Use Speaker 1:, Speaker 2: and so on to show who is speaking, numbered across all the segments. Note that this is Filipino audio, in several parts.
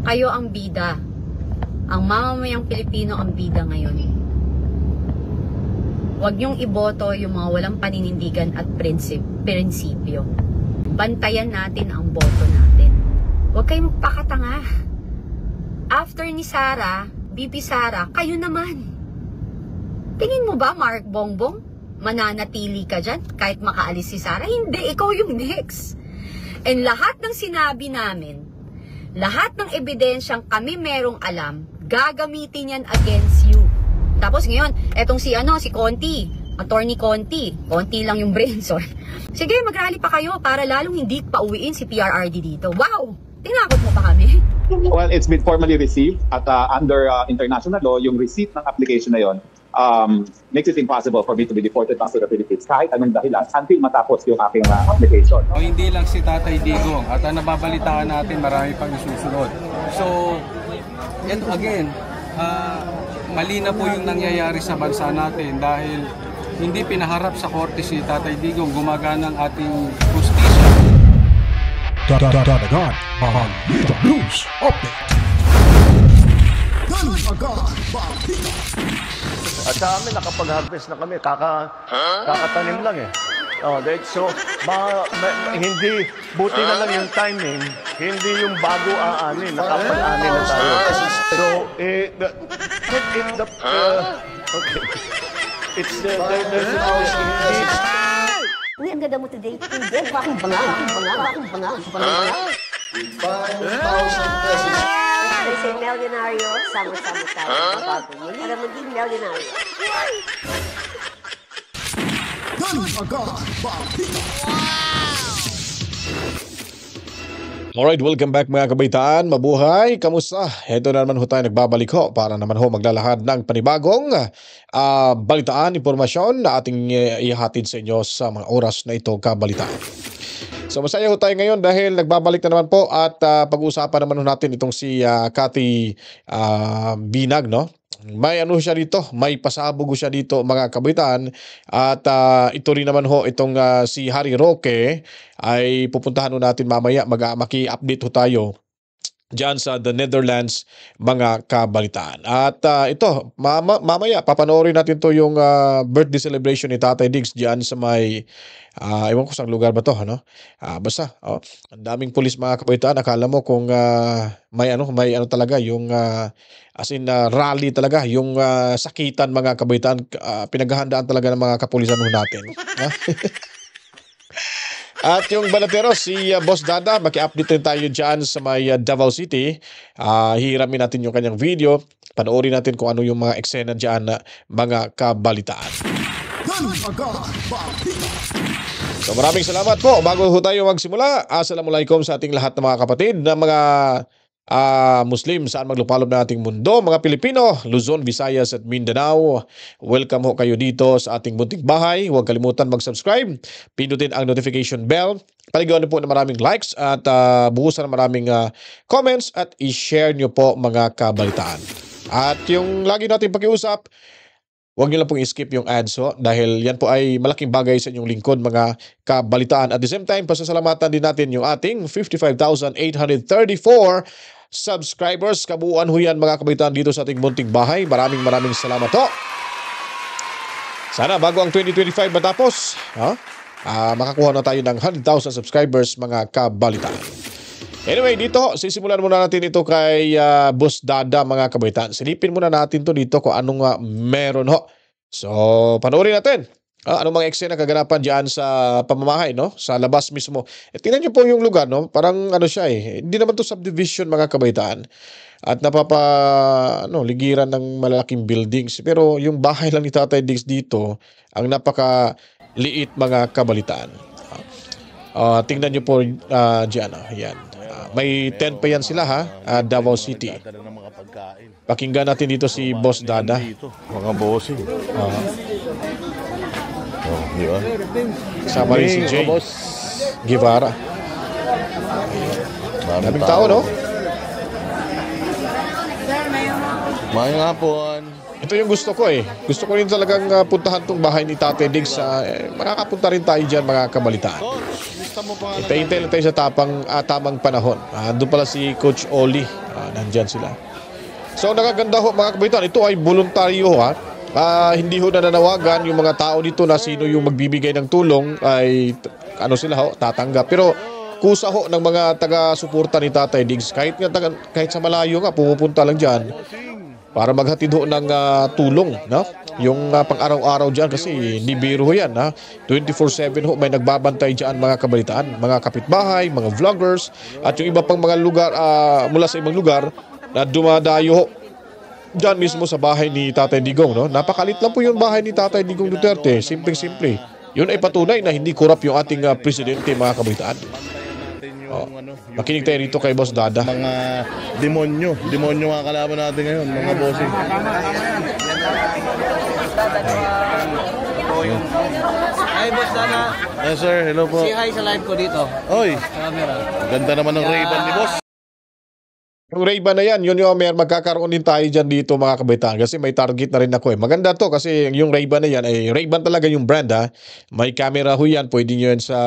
Speaker 1: Kayo ang bida. Ang mamamayang Pilipino ang bida ngayon. Huwag niyong iboto yung mga walang paninindigan at prinsipyo. Bantayan natin ang boto natin. Huwag kayong pakatanga. After ni Sara, BP Sara, kayo naman. Tingin mo ba, Mark Bongbong, mananatili ka dyan kahit makaalis si Sara? Hindi, ikaw yung next. And lahat ng sinabi namin, lahat ng ebidensyang kami merong alam, gagamitin yan against you. Tapos ngayon, etong si Conti, Attorney Conti lang yung brain, sorry. Sige, mag-rally pa kayo para lalong hindi pauwiin si PRRD dito. Wow! Tinakot mo pa kami.
Speaker 2: Well, it's been formally received at under international law, yung receipt ng application na yon makes it impossible for me to be deported back to the Philippines kahit anong dahilan until matapos yung aking application.
Speaker 3: O hindi lang si Tatay Digong at nababalitaan natin marami pang isusunod. So, and again, mali na po yung nangyayari sa bansa natin dahil hindi pinaharap sa korte si Tatay Digong, gumagana ang ating justisya.
Speaker 4: Dadagan, Balita News Update.
Speaker 5: At sa amin, nakapag-harvest na kami, kakatanim lang eh. So, hindi, buti na lang yung timing, hindi yung bago aanin, nakapag-aanin na tayo. So, okay.
Speaker 6: Uy, ang ganda mo today. Hindi, bakong banga.
Speaker 7: With 5,000 pesos.
Speaker 6: They say, milyonaryo, sama-sama tayo. Para maging milyonaryo.
Speaker 4: Alright, welcome back mga kabaitaan. Mabuhay, kamusta? Ito na naman ho tayo nagbabalik ho para naman ho maglalahad ng panibagong balitaan, impormasyon na ating ihatid sa inyo sa mga oras na ito kabalitaan. So masaya ho tayo ngayon dahil nagbabalik na naman po at pag-uusapan naman ho natin itong si Cathy Binag, no? May siya dito, may pasabog siya dito mga kabaitaan at ito rin naman ho itong si Harry Roque ay pupuntahan ho natin mamaya, maki-update ho tayo diyan sa the Netherlands mga kabalitaan. At ito, mamaya papanoorin natin to yung birthday celebration ni Tatay Diggs diyan sa may ewan ko saan lugar ba to, ano? Basta ang daming pulis mga kabalitaan, akala mo kung may ano talaga yung as in rally talaga, yung sakitan mga kabalitaan, pinaghahandaan talaga ng mga kapulisan ho natin. At yung balateros, si Boss Dada, maki-update rin tayo dyan sa may Davao City. Hihiramin natin yung kanyang video. Panoorin natin kung ano yung mga eksena dyan na mga kabalitaan. So maraming salamat po. Bago ho tayo magsimula, assalamualaikum sa ating lahat ng mga kapatid na mga Muslim saan maglupalop na ating mundo, mga Pilipino, Luzon, Visayas at Mindanao. Welcome ho kayo dito sa ating munting bahay. Huwag kalimutan mag-subscribe, pindutin ang notification bell, paligawan niyo po ng maraming likes at buhusan ng maraming comments at i-share niyo po mga kabalitaan. At yung lagi natin pakiusap, huwag niyo lang pong i-skip yung ads ho, dahil yan po ay malaking bagay sa inyong lingkod mga kabalitaan. At the same time, pasasalamatan din natin yung ating 55,834 subscribers. Kabuuan ho yan mga kabalitaan dito sa ating munting bahay. Maraming salamat ho. Sana bago ang 2025 matapos, makakuha na tayo ng 100,000 subscribers mga kabalitaan. Anyway, dito, sisimulan muna natin ito kay Boss Dada mga kabaitan. Silipin muna natin to dito kung anong meron ho. So, panoorin natin. Anong mga eksena kaganapan dyan sa pamamahay, no? Sa labas mismo. Tingnan nyo po yung lugar, no? Parang siya eh. Hindi naman to subdivision mga kabaitan. At ligiran ng malalaking buildings. Pero yung bahay lang ni Tatay Diggs dito, ang napakaliit mga kabalitaan. Tingnan nyo po dyan, yan. May tent pa yan sila Davao City. Pakinggan natin dito si Boss Dada.
Speaker 5: Mga bossing. Di ba?
Speaker 4: Kasama rin si Jay Guevara. Daming tao, no?
Speaker 5: Mayang hapon.
Speaker 4: Ito yung gusto ko eh. Gusto ko rin talagang puntahan tong bahay ni Tatay Diggs. Makakapunta rin tayo dyan mga kabalitaan. Hintay lang tayo sa tamang panahon. Doon pala si Coach Oli. nandyan sila. So nakaganda ho mga kabaitan, ito ay voluntaryo ha. Hindi ho nananawagan yung mga tao dito na sino yung magbibigay ng tulong ay ano sila ho, tatanggap. Pero kusa ho ng mga taga-suporta ni Tatay Diggs, kahit sa malayo nga pumupunta lang diyan para maghatid ho ng tulong, no? Yung pang-araw-araw diyan kasi hindi biro ho yan, ha? 24/7 ho may nagbabantay diyan mga kabalitaan, mga kapitbahay, mga vloggers at yung iba pang mga lugar mula sa ibang lugar na dumadayo ho dyan mismo sa bahay ni Tatay Digong, no? Napakalit lang po yung bahay ni Tatay Digong Duterte, simpleng-simple. Yun ay patunay na hindi korap yung ating presidente mga kabalitaan. Makinig tayo rito kay Boss Dada.
Speaker 8: Mga demonyo ang kalaban natin ngayon, mga bossing.
Speaker 9: Hi, Boss Dana.
Speaker 8: Yes sir, hello po.
Speaker 9: Say hi sa live ko dito.
Speaker 8: Oy,
Speaker 9: Camera.
Speaker 8: ganda naman ng Ray-Ban ni boss.
Speaker 4: Yung Ray-Ban na yan, yun yung magkakaroon din tayo dyan dito mga kabaitaan kasi may target na rin ako eh. Maganda to kasi yung Ray-Ban na yan ay Ray-Ban talaga yung brand ha. May camera ho yan, pwede nyo yan sa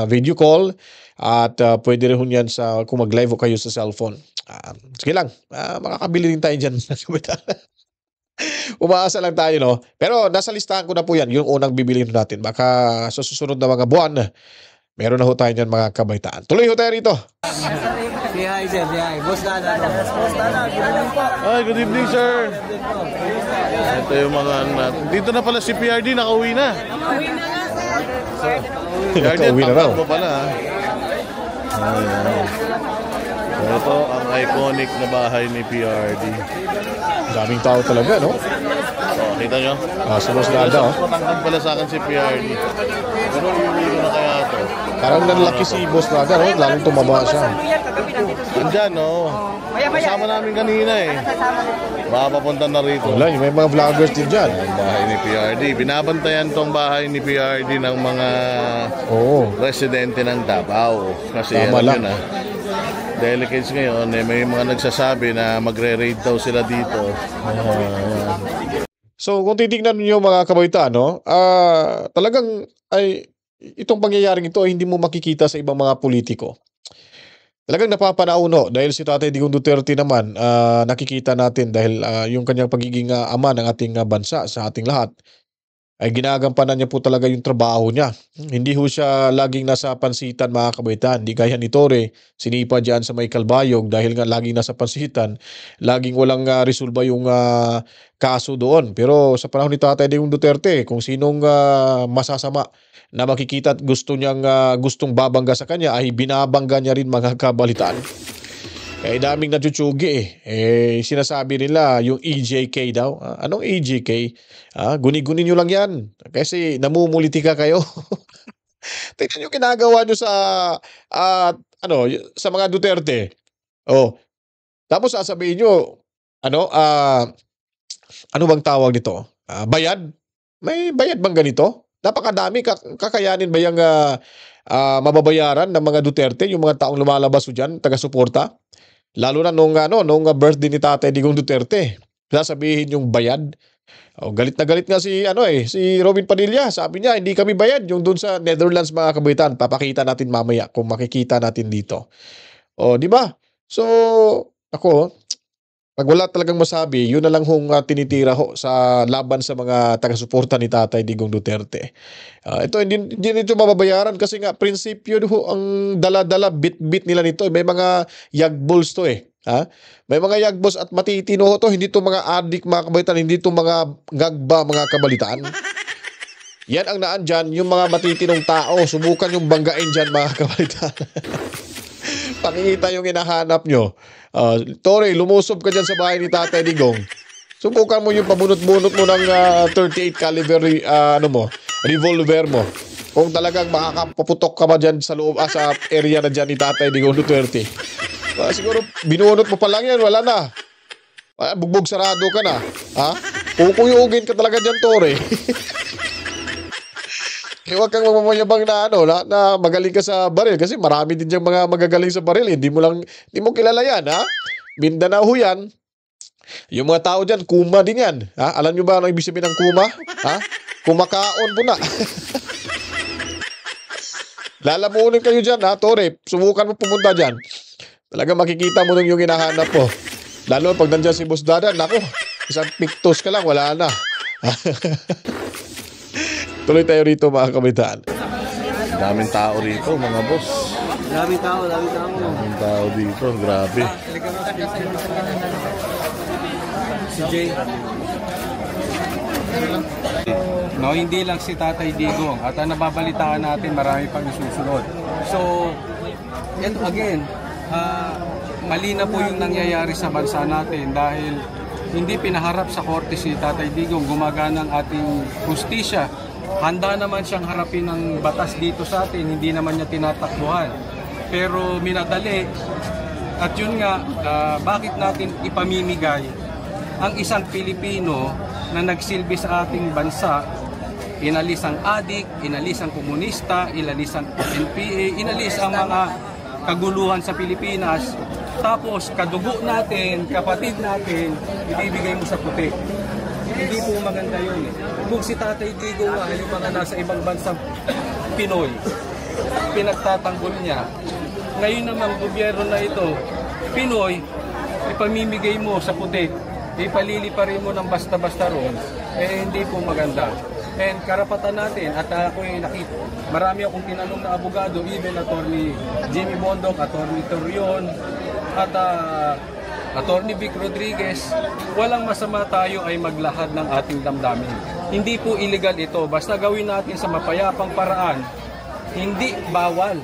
Speaker 4: video call at pwede rin ho yan sa kung mag-live ho kayo sa cellphone. Sige lang, makakabili din tayo dyan mga kabaitaan. Umaasa lang tayo no. Pero nasa listahan ko na po yan, yung unang bibiliin natin. Baka sa susunod na mga buwan, meron na ho tayo dyan mga kabaitaan. Tuloy ho tayo rito.
Speaker 9: Say hi, sir. Say hi. Boss Dana. Boss Dana.
Speaker 8: Ay, good evening sir. Ito yung mga dito na pala si PRD, nakauwi na. PRD,
Speaker 4: Nakauwi na raw.
Speaker 8: mo pala ha. Ayan. So, ito ang iconic na bahay ni PRD.
Speaker 4: Daming tao talaga no.
Speaker 8: Oh, kita nyo?
Speaker 4: Sa Boss Dada oh.
Speaker 8: Matangkad pala sa akin si PRD. Pero iuwi ko na kaya ito.
Speaker 4: Parang nanlaki si Boss Dada no, lalong tumaba siya.
Speaker 8: Andyan, no? Kasama namin kanina eh. Baka papunta na rito.
Speaker 4: Wala, may mga vloggers din dyan.
Speaker 8: Ang bahay ni PRD. Binabantayan tong bahay ni PRD ng mga residente ng Davao. Kasi
Speaker 4: Tama
Speaker 8: alam
Speaker 4: lang.
Speaker 8: yun delicates ngayon, may mga nagsasabi na magre-raid daw sila dito.
Speaker 4: So kung titignan niyo mga kabaitaan, no, talagang ay itong pangyayaring ito ay hindi mo makikita sa ibang mga politiko. Talagang napapanauno dahil si Tatay Digong Duterte naman nakikita natin dahil yung kanyang pagiging ama ng ating bansa sa ating lahat ay ginagampanan niya po talaga yung trabaho niya. Hindi ho siya laging nasa pansitan mga kabaitaan. Hindi gaya ni Tore, sinipa dyan sa may Kalbayog dahil nga laging nasa pansitan. Laging walang resolba yung kaso doon. Pero sa panahon ni Tatay Digong Duterte, kung sinong masasama na makikita at gustong babangga sa kanya ay binabangga niya rin mga kabalitaan. Eh daming natutsugi sinasabi nila yung EJK daw. Anong EJK? Guni-guni nyo lang yan. Kasi namumulitika kayo. Tingnan nyo ginagawa nyo sa sa mga Duterte. Oh. Tapos sasabihin nyo ano bang tawag nito? Bayad? May bayad bang ganito? Napakadami kakayanin ba yung mababayaran ng mga Duterte, yung mga taong lumalabas diyan, taga-suporta? Lalo na nung birthday ni Tatay Digong Duterte. Sasabihin yung bayad. Galit na galit nga si Robin Padilla. Sabi niya, hindi kami bayad yung doon sa Netherlands mga kabaitan. Papakita natin mamaya kung makikita natin dito. Di ba? So, ako, pag wala talagang masabi, yun na lang hong tinitira ho sa laban sa mga taga-suporta ni Tatay Digong Duterte. Ito, hindi nito mababayaran kasi nga, prinsipyo ho ang dala-dala, bit-bit nila nito. May mga yagbols to May mga yagbos at matitino ho to. Hindi to mga adik, mga kabalitan. Hindi to mga gagba, mga kabalitaan. Yan ang naan dyan, yung mga matitinong tao. Subukan yung banggain dyan, mga kabalitan. Pakikita yung hinahanap nyo. Tore, lumusob ka dyan sa bahay ni Tatay Digong. Subukan mo yung pabunot-bunot mo ng 38 caliber revolver mo. Kung talagang makakapuputok ka ba dyan sa loob, sa area na dyan ni Tatay Digong Duterte. Siguro, binunot mo pa lang yan, wala na. Bugbog sarado ka na. Kukuyugin ka talaga dyan, Tore. Huwag kang mamamayabang na magaling ka sa baril kasi marami din diyang mga magagaling sa baril. Hindi mo kilala yan, Mindanao yan. Yung mga tao dyan, kuma din yan. Alam nyo ba ano ibig sabihin ng kuma? Kumakaon po na. Lalamunin kayo dyan, Tore. Subukan mo pumunta dyan. Talaga makikita mo nung yung hinahanap po. Lalo pag nandiyan si Boss Dada, nako, isang pictos ka lang, wala na. Tuloy tayo rito mga kabataan.
Speaker 8: Daming tao rito, mga boss.
Speaker 9: Dami tao.
Speaker 8: Daming tao dito, grabe.
Speaker 3: Si Jay. No, hindi lang si Tatay Digong at nababalitaan natin marami pang isusunod. So, and again, mali na po yung nangyayari sa bansa natin dahil hindi pinaharap sa korte si Tatay Digong, gumagana ang ating hustisya. Handa naman siyang harapin ng batas dito sa atin, hindi naman niya tinatakbuhan. Pero minadali, at yun nga, bakit natin ipamimigay ang isang Pilipino na nagsilbi sa ating bansa, inalis ang adik, inalis ang komunista, inalis ang NPA, inalis ang mga kaguluhan sa Pilipinas, tapos kadugo natin, kapatid natin, ibibigay mo sa puti. Hindi po maganda yun eh. Kung si Tatay Digong nga, yung mga nasa ibang bansang Pinoy, pinagtatanggol niya. Ngayon naman, gobyerno na ito, Pinoy, ipamimigay mo sa puti, ipaliliparin mo ng basta-basta roon, eh hindi po maganda. And karapatan natin, at ako'y nakita, marami akong tinanong na abogado, even Attorney Jimmy Bondok, Attorney Torion, at Attorney Vic Rodriguez, walang masama tayo ay maglahad ng ating damdamin. Hindi po illegal ito, basta gawin natin sa mapayapang paraan, hindi bawal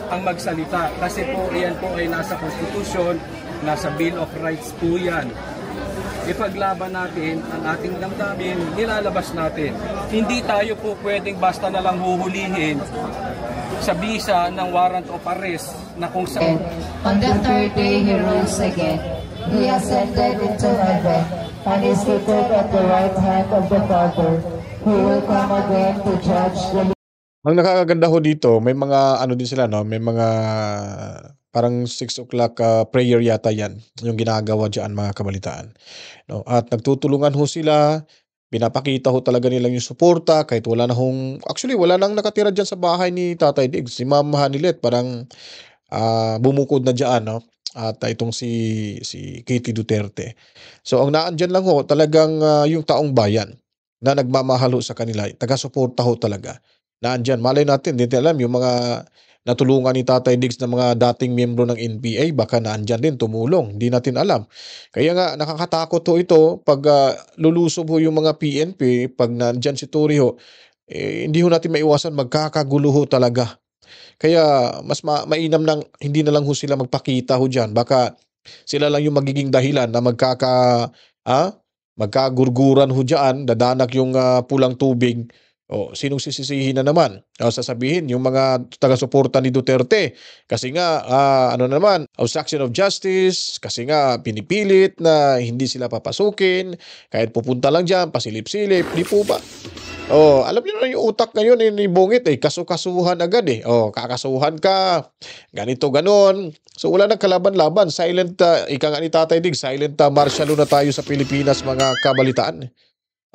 Speaker 3: ang magsalita. Kasi po, iyan po ay nasa Constitution, nasa Bill of Rights po yan. Ipaglaban natin ang ating damdamin, nilalabas natin. Hindi tayo po pwedeng basta na lang huhulihin sa bisa ng warrant of arrest na kung saan.
Speaker 10: On the third day he rose again. He ascended into heaven and is seated at the right hand of the Father. He will come again to judge the.
Speaker 4: Ang nakakaganda ho dito, may mga ano din sila, no? May mga parang 6 o'clock prayer yata yan, yung ginagawa dyan mga kabalitaan. No? At nagtutulungan ho sila, pinapakita ho talaga nilang yung suporta, kahit wala na hong, actually wala nang nakatira dyan sa bahay ni Tatay Diggs. Si Ma'am Hanilet parang bumukod na dyan, no? At itong si Katie Duterte. So ang naandyan lang ho, talagang yung taong bayan na nagmamahal ho sa kanila, taga-suporta ho talaga. Naandyan, malay natin, hindi alam, yung mga natulungan ni Tatay Diggs na mga dating miyembro ng NPA, baka naandyan din, tumulong, hindi natin alam. Kaya nga, nakakatakot ho ito, pag lulusob ho yung mga PNP, pag naandyan si Tory ho, hindi ho natin maiwasan, magkakagulo ho talaga. Kaya, mas mainam nang, hindi na lang ho sila magpakita ho dyan, baka sila lang yung magiging dahilan na magkagurguran ho dyan, dadanak yung pulang tubig. O, sinong sisisihin na naman? O, sasabihin, yung mga taga-suporta ni Duterte. Kasi nga, ano naman, obstruction of justice, kasi nga, pinipilit na hindi sila papasukin, kahit pupunta lang dyan, pasilip-silip, di po ba? O, alam niyo na yung utak ngayon, ni Bungit, kasukasuhan agad eh. O, kakasuhan ka, ganito, ganon. So, wala nang kalaban-laban. Silent, ika nga ni Tatay Diggs, silent martial na tayo sa Pilipinas, mga kabalitaan.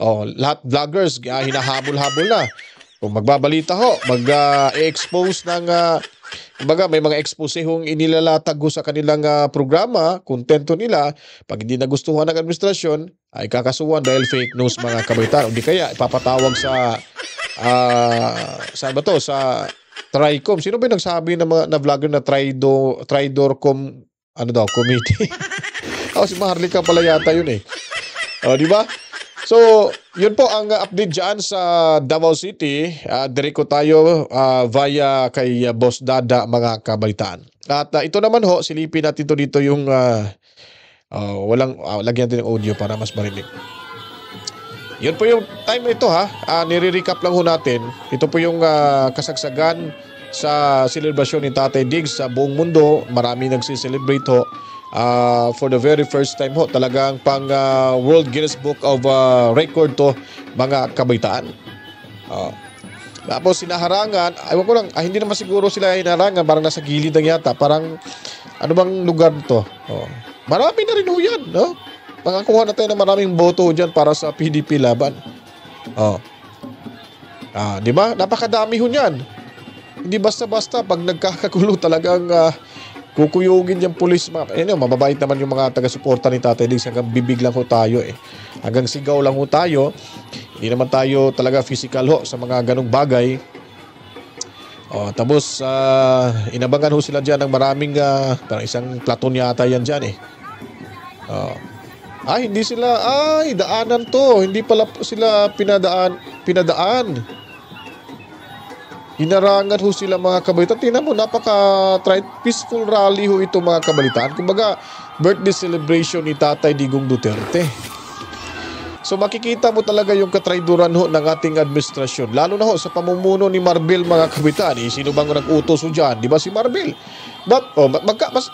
Speaker 4: Oh, lahat vloggers hinahabol-habol na. Kung magbabalita ho, mag-expose ng kumbaga may mga expose hong inilalatag ho sa kanilang programa, kontento nila, pag hindi nagustuhan ng administrasyon, ay kakasuhan dahil fake news mga kabalitaan. Hindi kaya ipapatawag sa saan ba to? Sa Tricom. Sino ba yung nagsabi ng mga na vlogger na Tridorcom committee? Si Maharlika pala yata yun eh. Di ba? So, yun po ang update dyan sa Davao City. Direko tayo via kay Boss Dada, mga kabalitaan. At ito naman ho, silipin natin to dito yung lagyan natin ng audio para mas marinig. Yun po yung time ito ha. Nire-recap lang ho natin. Ito po yung kasagsagan sa celebration ni Tatay Diggs sa buong mundo. Marami nagsiselebrate ho. For the very first time ho, talagang pang World Guinness Book of Record to, mga kabaitaan. Tapos sinaharangan, ayaw ko lang, hindi naman siguro sila hinarangan, parang nasa gilid lang yata, parang ano bang lugar to? Marami na rin ho yan, no? Makakuha na tayo ng maraming boto dyan para sa PDP laban. Di ba? Napakadami ho yan. Hindi basta-basta pag nagkakagulo talagang Kukuyugin yung pulis. Mababait naman yung mga taga-suporta ni Tatay Diggs. Hanggang bibig lang ho tayo eh. Hanggang sigaw lang ho tayo. Hindi naman tayo talaga physical ho sa mga ganong bagay. Tapos inabangan ho sila dyan ng maraming parang isang platon yata yan dyan eh. Hindi sila daanan to, hindi pala sila pinadaan. Hinarangan ho sila mga kabalitaan. Tingnan mo, peaceful rally ho ito mga kabalitaan. Kumbaga birthday celebration ni Tatay Digong Duterte. So makikita mo talaga yung katrayduran ho ng ating administrasyon. Lalo na ho sa pamumuno ni Marbil mga kabitan. Sino bang nag-utos ho dyan? Di ba si Marbil? But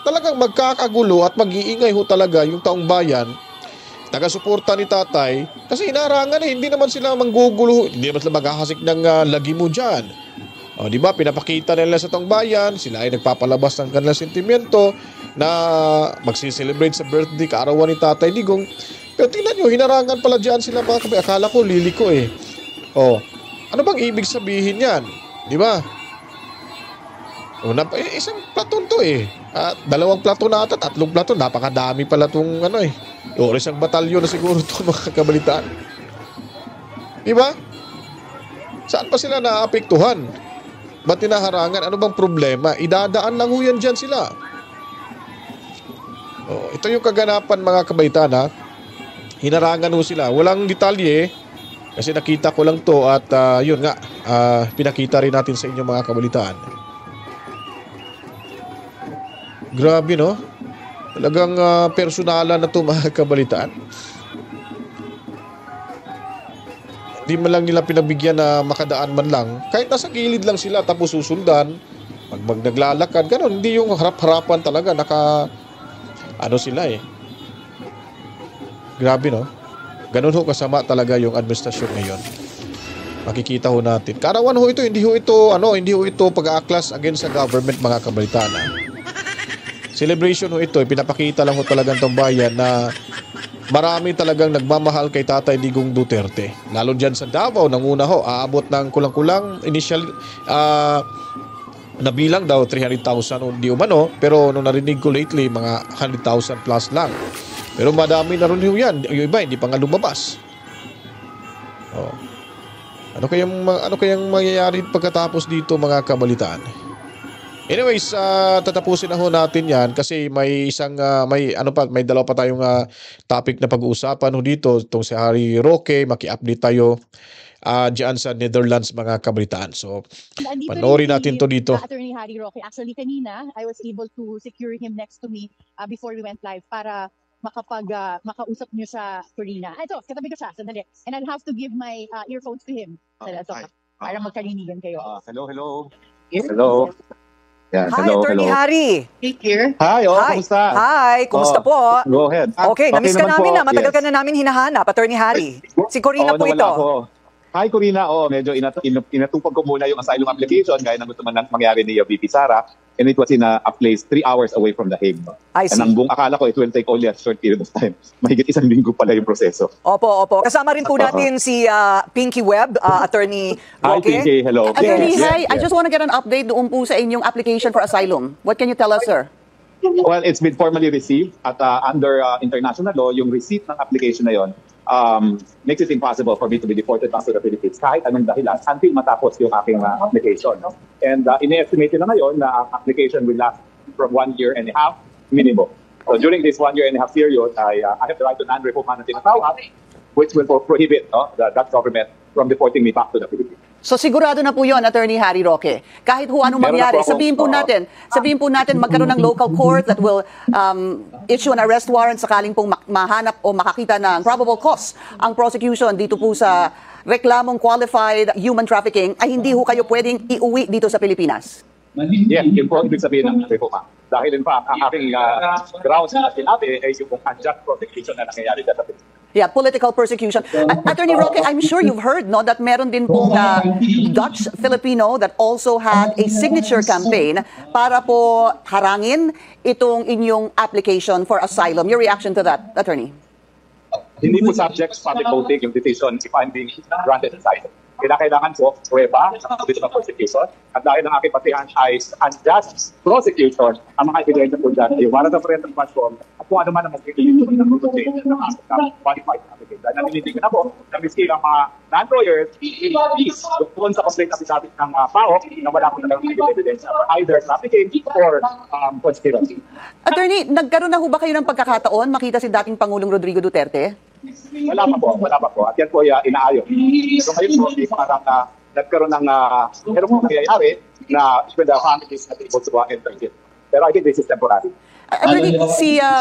Speaker 4: talagang magkakagulo at mag-iingay ho talaga yung taong bayan, taga-suporta ni Tatay. Kasi inarangan hindi naman sila manggugulo. Hindi naman sila maghahasik ng lagi mo dyan. Di ba? Pinapakita nila sa taong bayan. Sila ay nagpapalabas ng kanilang sentimento na magsiselebrate sa birthday kaarawan ni Tatay Digong. Pero tingnan nyo, hinarangan pala dyan sila mga kabay. Akala ko, liliko eh. Ano bang ibig sabihin yan? Di ba? Isang platon to eh. 2 platon na ata, 3 platon. Napakadami pala itong isang batalyon na siguro ito mga kabalitaan. Di ba? Saan pa sila naapektuhan? Ba't hinaharangan? Ano bang problema? Idadaan lang ho yan dyan sila. Ito yung kaganapan mga kabalitaan ha. Hinarangan ho sila. Walang detalye kasi nakita ko lang to at yun nga, pinakita rin natin sa inyo mga kabalitaan. Grabe no? Talagang personalan na to mga kabalitaan. Hindi man lang nila pinabigyan na makadaan man lang. Kahit nasa gilid lang sila tapos susundan, naglalakad, gano'n. Hindi yung harap-harapan talaga, sila eh. Grabe no? Ganun ho kasama talaga yung administrasyon ngayon. Makikita ho natin. Kaarawan ho ito, hindi ho ito pag-aaklas against sa government mga kabalitaan. Celebration ho ito, pinapakita lang ho talagang itong bayan na marami talagang nagmamahal kay Tatay Digong Duterte. Lalo dyan sa Davao, nanguna ho, aabot ng kulang-kulang initial nabilang daw 300,000 di umano, pero nung narinig ko lately mga 100,000 plus lang. Pero madami na rin yan. Yung iba, hindi pa nga lumabas. Ano kayang mangyayari pagkatapos dito mga kabalitaan? Anyways, tatapusin na ho natin yan kasi may may dalawa pa tayong topic na pag-uusapan ho dito. Itong si Harry Roque, maki-update tayo diyan sa Netherlands mga kabalitaan. So, panoorin natin to dito.
Speaker 11: Attorney Harry Roque. Actually, kanina, I was able to secure him next to me before we went live para makausap niyo sa Corina. Ito, katabi ko siya, sandali. And I'll have to give my earphones to him. Para magkalinigan kayo.
Speaker 2: Hello.
Speaker 12: Hi, Attorney Harry.
Speaker 2: Here.
Speaker 12: Hi,
Speaker 2: kamusta?
Speaker 12: Hi, kumusta po?
Speaker 2: Go ahead.
Speaker 12: Okay, namiss ka namin na. Matagal
Speaker 2: Yes.
Speaker 12: ka na namin hinahanap, Attorney Harry. Si Corina po ito.
Speaker 2: Hi, Corina. Medyo inatupag ko muna yung asylum application gaya ng gusto mangyari ni VP Sara. And it was in a place 3 hours away from The Hague.
Speaker 12: I see.
Speaker 2: And ang buong akala ko, it will take only a short period of time. Mahigit 1 linggo pala yung proseso.
Speaker 12: Opo. Kasama rin po natin si Pinky Webb, Attorney Roque.
Speaker 2: Hi, Pinky. Hello.
Speaker 11: Attorney,
Speaker 2: Yes.
Speaker 11: I just want to get an update doon po sa inyong application for asylum. What can you tell us, sir?
Speaker 2: Well, it's been formally received at under international law, yung receipt ng application na yon makes it impossible for me to be deported back to the Philippines kahit anong dahilan until matapos yung aking application. No? And ine-estimate na ngayon na ang application will last from 1 year and a half minimum. So during this 1 year and a half period, I have the right to non-refoulement na tinatawag, which will prohibit the Dutch government from deporting me back to the Philippines.
Speaker 11: So sigurado na po yun, Attorney Harry Roque. Kahit anong mangyari, sabihin po natin magkaroon ng local court that will issue an arrest warrant sakaling pong mahanap o makakita ng probable cause ang prosecution dito po sa reklamong qualified human trafficking, ay hindi ho kayo pwedeng iuwi dito sa Pilipinas.
Speaker 2: Yes, yun po ibig sabihin ng reforma. Dahil in fact, ang aking grounds na sinabi ay yung unjust prosecution na nangyayari sa Pilipinas.
Speaker 11: Yeah, political persecution. Attorney Roque, I'm sure you've heard that meron din pong Dutch Filipino that also had a signature campaign para po harangin itong inyong application for asylum. Your reaction to that, Attorney?
Speaker 2: Hindi po subject sa public voting yung decision if I'm being granted asylum. Kailangan po pruweba sa constitutional prosecution at dahil ang aking patihan ay unjust prosecution, ang mga ebidensya po dyan ay warrant of arrest platform at kung ano man ang magkikilito ng prosecution ng aking qualified applicant. Dahil naninitigan na po na miski ang mga non-lawyers, please, doon sa complaint affidavit ng PAOK na wala po talagang ebidensya either sa applicant or conspiracy.
Speaker 11: Attorney, nagkaroon na ho ba kayo ng pagkakataon makita si dating Pangulong Rodrigo Duterte?
Speaker 2: Wala pa po. At yan po inaayos. So ngayon po, parang nagkaroon ng meron po nangyayari na even the family is not able to enter it. Pero I think this is temporary.
Speaker 11: Attorney,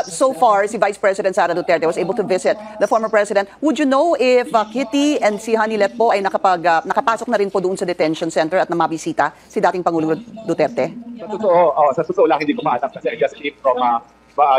Speaker 11: so far, si Vice President Sara Duterte was able to visit the former president. Would you know if Kitty and si Hanilet po ay nakapasok na rin po doon sa detention center at na mabisita si dating Pangulong Duterte?
Speaker 2: Sa totoo lang, hindi ko maalam kasi I just came from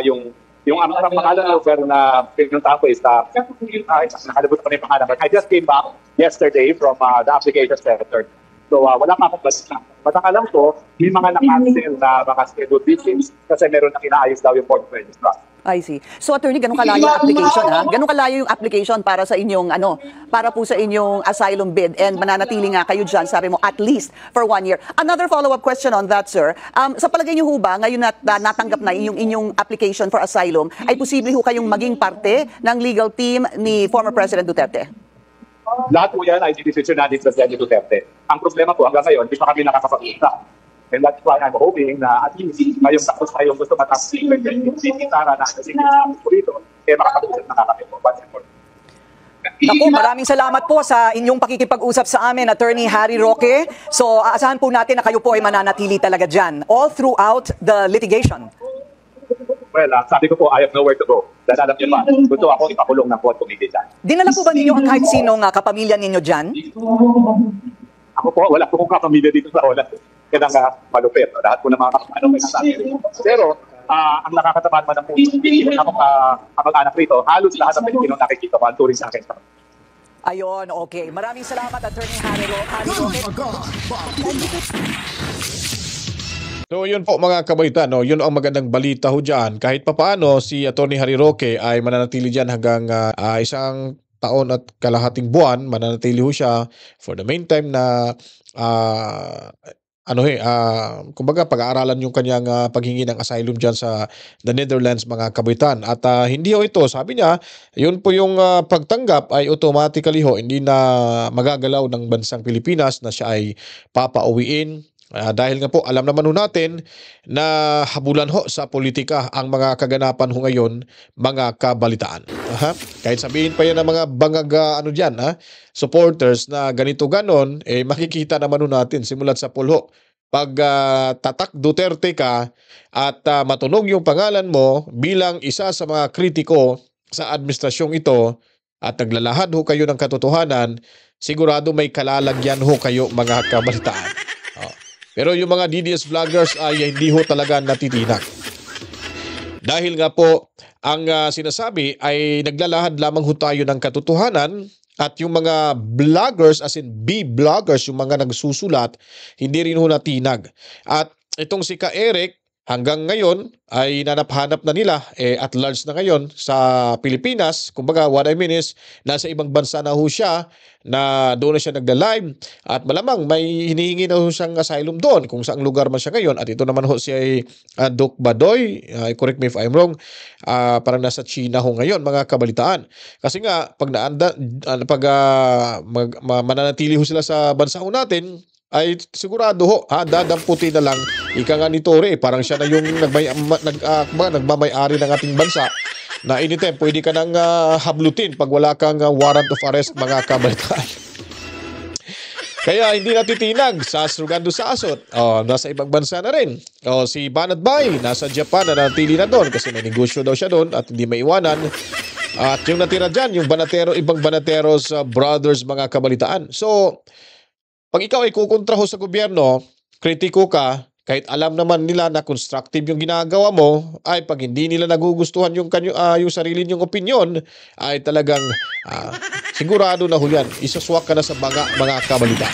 Speaker 2: yung ang pangalan ng lugar na pinuntahan ko is nakalimutan ko na yung pangalan. But I just came back yesterday from the application center. So wala pa akong basta. But ang alam ko, may mga nakancel na mga scheduled visits kasi meron na inaayos daw yung port registrar.
Speaker 11: I see. So attorney, ganun kalayo yung application ha? Ganun kalayo yung application para sa inyong para po sa inyong asylum bid and mananatili nga kayo dyan, sabi mo, at least for 1 year. Another follow-up question on that, sir. Sa palagay niyo ho ba, ngayon natanggap na yung inyong application for asylum, ay posible ho kayong maging parte ng legal team ni former President Duterte?
Speaker 2: Lahat po yan ay decision na din sa President Duterte. Ang problema po hanggang ngayon, hindi pa kami nakakapag-usap. And that's why I'm hoping na at least ngayong tapos tayong gusto matapos si Sara na kasi po dito, makakapag-usap na kami po.
Speaker 12: Naku, maraming salamat po sa inyong pakikipag-usap sa amin, Attorney Harry Roque. So, aasahan po natin na kayo po ay mananatili talaga dyan all throughout the litigation.
Speaker 2: Well, sabi ko po, I have nowhere to go. Dahil alam niyo naman, gusto ako ipakulong ng Court Committee dyan.
Speaker 12: Dinala po ba ninyo ang kahit sinong kapamilya ninyo dyan?
Speaker 2: Ako po, wala po kong kapamilya dito sa Holland. Kaya nga malupit. Lahat po ng mga kapamilya may nasabi. Pero, ang nakakatamaan man ng puso, hindi ko ako kapag-anak rito, halos lahat ng Pilipino nakikita ko, ang turing sa akin.
Speaker 12: Ayun, okay. Maraming salamat, Attorney Harry Roque.
Speaker 4: So yun po mga kabaitan, yun ang magandang balita ho dyan. Kahit papaano si Atty. Harry Roque ay mananatili dyan hanggang 1 taon at kalahating buwan. Mananatili ho siya for the meantime na kumbaga pag-aaralan yung kanyang paghingi ng asylum dyan sa the Netherlands mga kabaitan. At hindi ho ito, sabi niya, yun po yung pagtanggap ay automatically ho, hindi na magagalaw ng bansang Pilipinas na siya ay papauwiin. Dahil nga po, alam naman ho natin na habulan ho sa politika ang mga kaganapan ho ngayon, mga kabalitaan. Kahit sabihin pa yan ng mga bangag supporters na ganito ganon, makikita naman ho natin simulat sa pulho. Pag tatak Duterte ka at matunog yung pangalan mo bilang isa sa mga kritiko sa administrasyong ito at naglalahad ho kayo ng katotohanan, sigurado may kalalagyan ho kayo mga kabalitaan. Pero yung mga DDS vloggers ay hindi ho talaga natitinag. Dahil nga po, ang sinasabi ay naglalahad lamang ho tayo ng katotohanan at yung mga vloggers, as in B-vloggers, yung mga nagsusulat, hindi rin ho natinag. At itong si Ka Eric, hanggang ngayon ay nanaphanap na nila at large na ngayon sa Pilipinas. Kumbaga, what I mean is, nasa ibang bansa na ho siya na doon na siya nagda-live at malamang may hinihingi na ho siyang asylum doon kung saang lugar man siya ngayon. At ito naman ho si Doc Badoy, correct me if I'm wrong, parang nasa China ho ngayon mga kabalitaan. Kasi nga, pag mananatili ho sila sa bansa ho natin, ay sigurado ho, dadamputin na lang. Ika nga ni Tore, parang siya na yung nagmamay-ari ng ating bansa na anytime pwede ka nang hablutin pag wala kang warrant of arrest mga kabalitaan. Kaya hindi natitinag sa Srugando sa Asot. Nasa ibang bansa na rin. Si Banat Bay, nasa Japan na natili na doon kasi may negosyo daw siya doon at hindi maiwanan. At yung natira dyan, yung ibang Banateros brothers mga kabalitaan. So, pag ikaw ay kukontra ho sa gobyerno, kritiko ka, kahit alam naman nila na constructive yung ginagawa mo, ay pag hindi nila nagugustuhan yung sarili niyong opinion, ay talagang sigurado na ho yan. Isaswak ka na sa mga kabalita.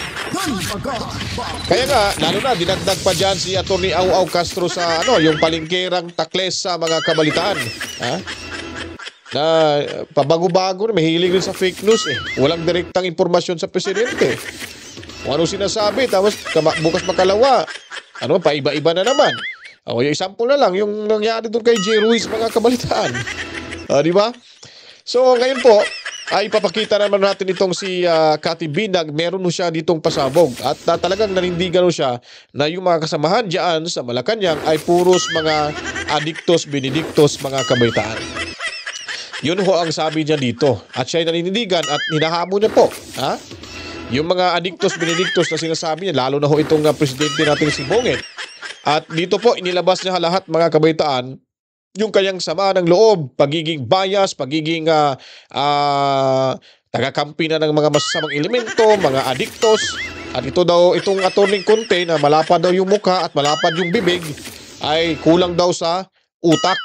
Speaker 4: Kaya nga, lalo na, dinagdag pa dyan si Atty. Au Castro sa yung palingkirang takles sa mga kabalitaan. na pabago-bago, mahilig rin sa fake news eh. Walang direktang impormasyon sa presidente. Kung ano sinasabi, tapos bukas makalawa, paiba-iba na naman. Yung example na lang, yung nangyari doon kay J. Ruiz, mga kabalitaan. Di ba? So, ngayon po, ay ipapakita naman natin itong si Cathy Binag. Meron siya ditong pasabog. At talagang nanindigan siya na yung mga kasamahan dyan sa Malacanang ay puros mga adiktos, benediktos, mga kabalitaan. Yun ho ang sabi niya dito. At siya ay nanindigan at hinahamon niya po. Yung mga adiktos, benediktos na sinasabi niya, lalo na ho itong presidente natin si Bonget. At dito po, inilabas niya lahat, mga kabaitaan, yung kanyang sama ng loob, pagiging bias, pagiging tagakampi na ng mga masasamang elemento, mga adiktos. At ito daw, itong Atty. Conte na malapad daw yung mukha at malapad yung bibig, ay kulang daw sa utak.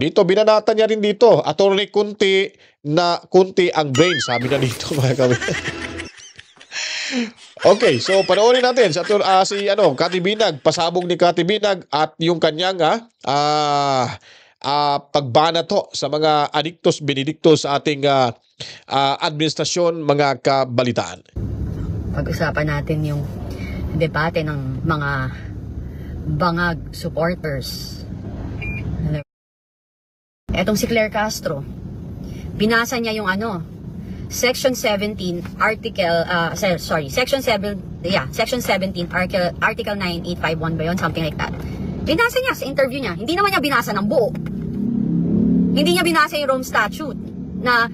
Speaker 4: Dito, binanatan niya rin dito, Atty. Conte na Conte ang brain, sabi na dito, mga kabaitaan. Okay, so panoorin natin si Cathy Binag, pasabog ni Cathy Binag at yung kanyang pagbanat sa mga adiktos, benediktos sa ating administrasyon, mga kabalitaan.
Speaker 1: Pag-usapan natin yung debate ng mga bangag supporters. Etong si Claire Castro, binasa niya yung Section 17, Section 17, Article 9851 ba yun? Something like that. Binasa niya sa interview niya. Hindi naman niya binasa ng buo. Hindi niya binasa yung Rome Statute na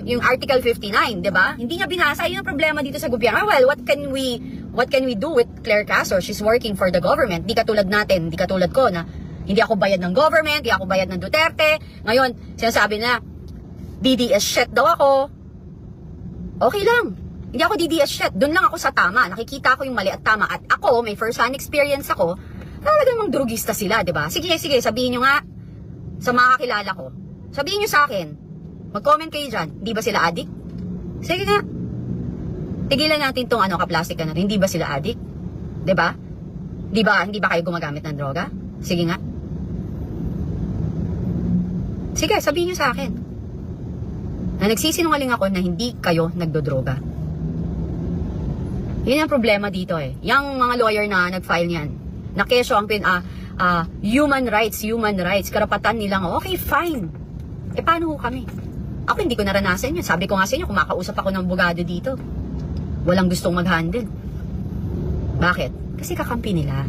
Speaker 1: yung Article 59, di ba? Hindi niya binasa. Yun ang problema dito sa gobyerno. Well, what can we do with Claire Castro? She's working for the government. Di katulad natin, di katulad ko na hindi ako bayad ng government, hindi ako bayad ng Duterte. Ngayon, sinasabi na, DDS shit daw ako. Okay lang. Hindi ako DDS shit. Doon lang ako sa tama. Nakikita ko yung mali at tama. At ako, may first-hand experience ako, talagang mga drugista sila, di ba? Sige, sabihin nyo nga sa mga kakilala ko. Sabihin nyo sa akin. Mag-comment kayo dyan. Hindi ba sila addict? Sige nga. Tigilan natin tong kaplastika na rin. Hindi ba sila addict? Di ba? Hindi ba kayo gumagamit ng droga? Sige nga. Sige, sabihin nyo sa akin na nagsisinungaling ako na hindi kayo nagdodroga. Yun ang problema dito eh. Yung mga lawyer na nag-file niyan, na keso ang human rights, karapatan nilang, okay, fine. Paano ho kami? Ako hindi ko naranasan yun. Sabi ko nga sa inyo, kumakausap ako ng abogado dito. Walang gustong mag-handle. Bakit? Kasi kakampi nila.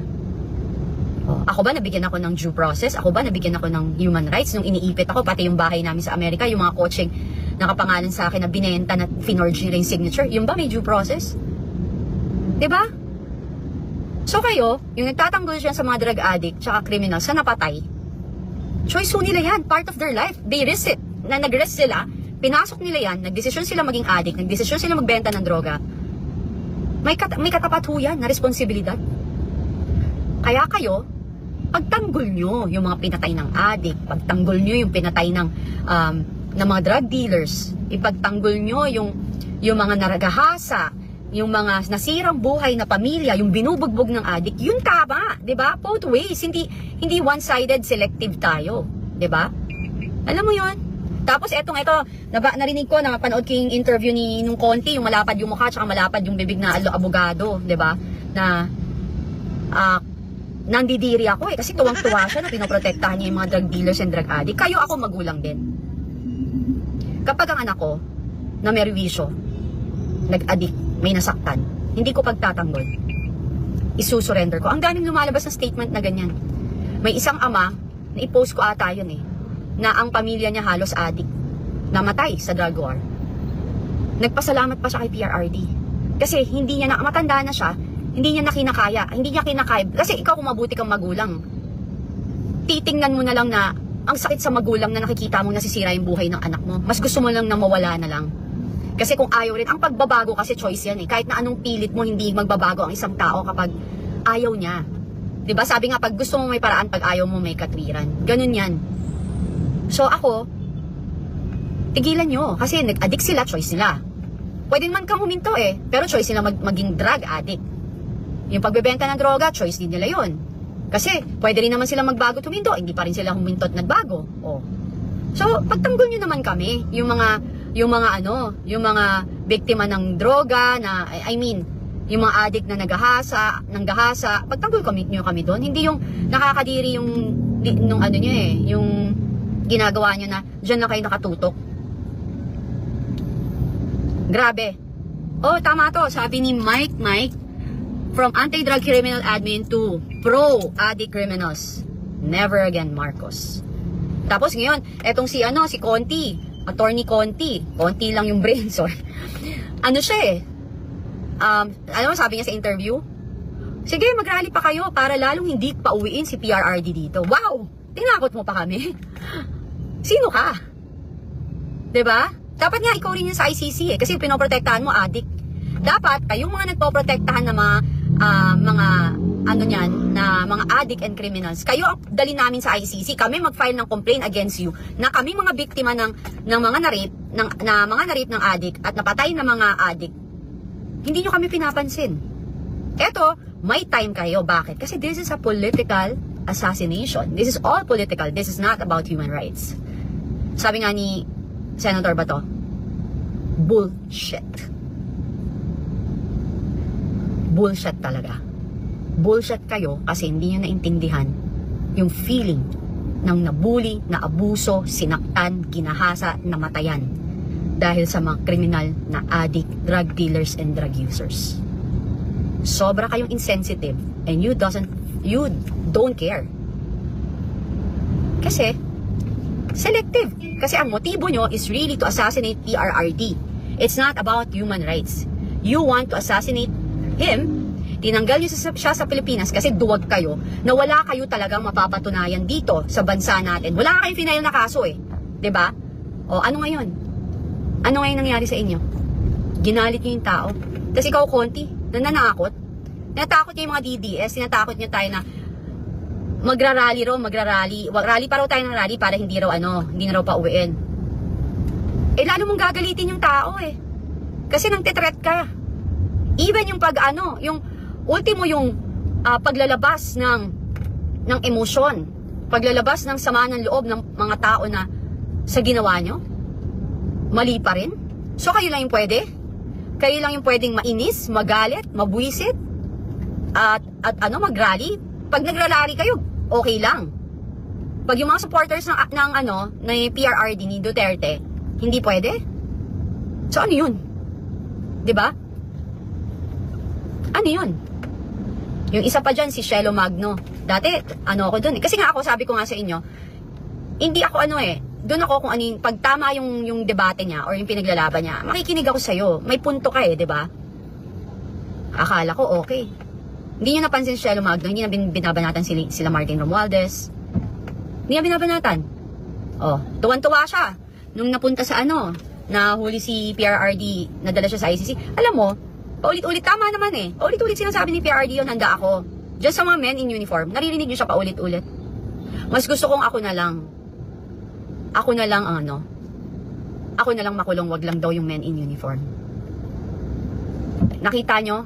Speaker 1: Ako ba nabigyan ako ng due process? Ako ba nabigyan ako ng human rights nung iniipit ako? Pati yung bahay namin sa Amerika, yung mga coaching nakapangalan sa akin na binenta na finorge nila yung signature. Yung ba may due process? Diba? So kayo, yung nagtatanggol siya sa mga drug addict tsaka criminal sa napatay, choice ho nila yan. Part of their life. They risk it. Na nag-risk sila, pinasok nila yan, nagdesisyon sila maging addict, nagdesisyon sila magbenta ng droga. May katapat ho yan na responsibilidad. Kaya kayo, pagtanggol nyo yung mga pinatay ng addict, pagtanggol nyo yung pinatay ng mga drug dealers, ipagtanggol nyo yung mga naragahasa, yung mga nasirang buhay na pamilya, yung binubugbog ng addict, yun tama, 'di ba? Both ways, hindi one-sided selective tayo, 'di ba? Alam mo 'yun? Tapos ito narinig ko na mapanood ko yung interview nung Conte, yung malapad yung mukha tsaka malapad yung bibig na abogado, 'di ba? Na nandidiri ako kasi tuwang-tuwa siya na pinoprotektahan niya yung mga drug dealers and drug addict. Kayo, ako magulang din. Kapag ang anak ko na merwisyo, nag-addict, may nasaktan, hindi ko pagtatanggol. Isusurrender ko. Ang daming lumalabas na statement na ganyan. May isang ama, na i-post ko ata yun na ang pamilya niya halos addict, namatay sa drug war. Nagpasalamat pa siya kay PRRD. Kasi hindi niya matanda na siya, hindi niya kinakaya. Kasi ikaw kung mabuti kang magulang, titingnan mo na lang na ang sakit sa magulang na nakikita mo nasisira yung buhay ng anak mo. Mas gusto mo lang na mawala na lang. Kasi kung ayaw rin, ang pagbabago kasi choice yan eh. Kahit na anong pilit mo, hindi magbabago ang isang tao kapag ayaw niya. Diba? Sabi nga, pag gusto mo may paraan, pag ayaw mo may katwiran. Ganun yan. So ako, tigilan nyo. Kasi nag-addict sila, choice nila. Pwede man kang huminto eh. Pero choice nila maging drug addict. Yung pagbebenta ng droga, choice din nila yun. Kasi pwede rin naman sila magbago at huminto. Hindi pa rin sila huminto at nagbago. So, pagtanggol nyo naman kami, yung mga biktima ng droga, yung mga addict na nanggahasa, pagtanggol nyo kami doon. Hindi yung nakakadiri yung ginagawa nyo na dyan na kayo nakatutok. Grabe. Oh, tama to. Sabi ni Mike, from anti-drug criminal admin to pro-addict criminals. Never again, Marcos. Tapos ngayon, etong si Conti, Attorney Conti. Conti lang yung brain, sorry. Sabi niya sa interview? Sige, mag-rally pa kayo para lalong hindi pauwiin si PRRD dito. Wow! Tinakot mo pa kami. Sino ka? 'Di ba? Dapat nga ikaw rin yan sa ICC kasi pinoprotektahan mo addict. Dapat kayong mga nagpoprotektahan ng mga addict and criminals. Kayo dali namin sa ICC. Kami mag-file ng complaint against you na kami mga biktima ng mga na-rape ng addict at napatay na mga addict. Hindi nyo kami pinapansin. Eto, may time kayo. Bakit? Kasi this is a political assassination. This is all political. This is not about human rights. Sabi nga ni Senator Bato, bullshit. Bullshit talaga. Bullshit kayo kasi hindi nyo naintindihan yung feeling ng nabuli, naabuso, sinaktan, ginahasa, namatayan dahil sa mga kriminal na addict, drug dealers, and drug users. Sobra kayong insensitive and you don't care. Kasi selective. Kasi ang motibo nyo is really to assassinate PRRD. It's not about human rights. You want to assassinate him. Tinanggal nyo siya sa Pilipinas kasi duwag kayo na wala kayo talagang mapapatunayan dito sa bansa natin. Wala kayong final na kaso eh. 'Di ba? O ano ngayon? Ano ngayon nangyari sa inyo? Ginalit nyo yung tao. Tapos ikaw, Conti, nananakot. Natakot nyo yung mga DDS. Sinatakot nyo tayo na magrarally. Rally pa raw tayo ng rally para hindi na raw pauwiin. Eh, lalo mong gagalitin yung tao eh. Kasi nang tetret ka. Even yung yung ultimo yung paglalabas ng emosyon. Paglalabas ng sama ng loob ng mga tao na sa ginawa nyo. Mali pa rin. So, kayo lang yung pwede? Kayo lang yung pwedeng mainis, magalit, mabwisit, at mag-rally? Pag nag-rally kayo, okay lang. Pag yung mga supporters ng PRRD ni Duterte, hindi pwede? So, ano yun? 'Di ba? Ano yun? Yung isa pa dyan, si Shelo Magno. Dati, ako dun eh. Kasi nga ako, sabi ko nga sa inyo, hindi ako doon ako kung pag tama yung debate niya or yung pinaglalaban niya, makikinig ako sa'yo. May punto ka eh, 'di ba? Akala ko okay. Hindi niyo napansin si Shelo Magno, hindi na binabanatan sila Martin Romualdez. Hindi na binabanatan. Oh, tuwan-tuwa siya nung napunta sa nahuli si PRRD, nadala siya sa ICC. Alam mo, paulit-ulit, tama naman eh. Paulit-ulit sinasabi ni PRRD yun, handa ako. Just sa mga men in uniform, naririnig niyo siya paulit-ulit. Mas gusto kong ako na lang makulong, wag lang daw yung men in uniform. Nakita nyo?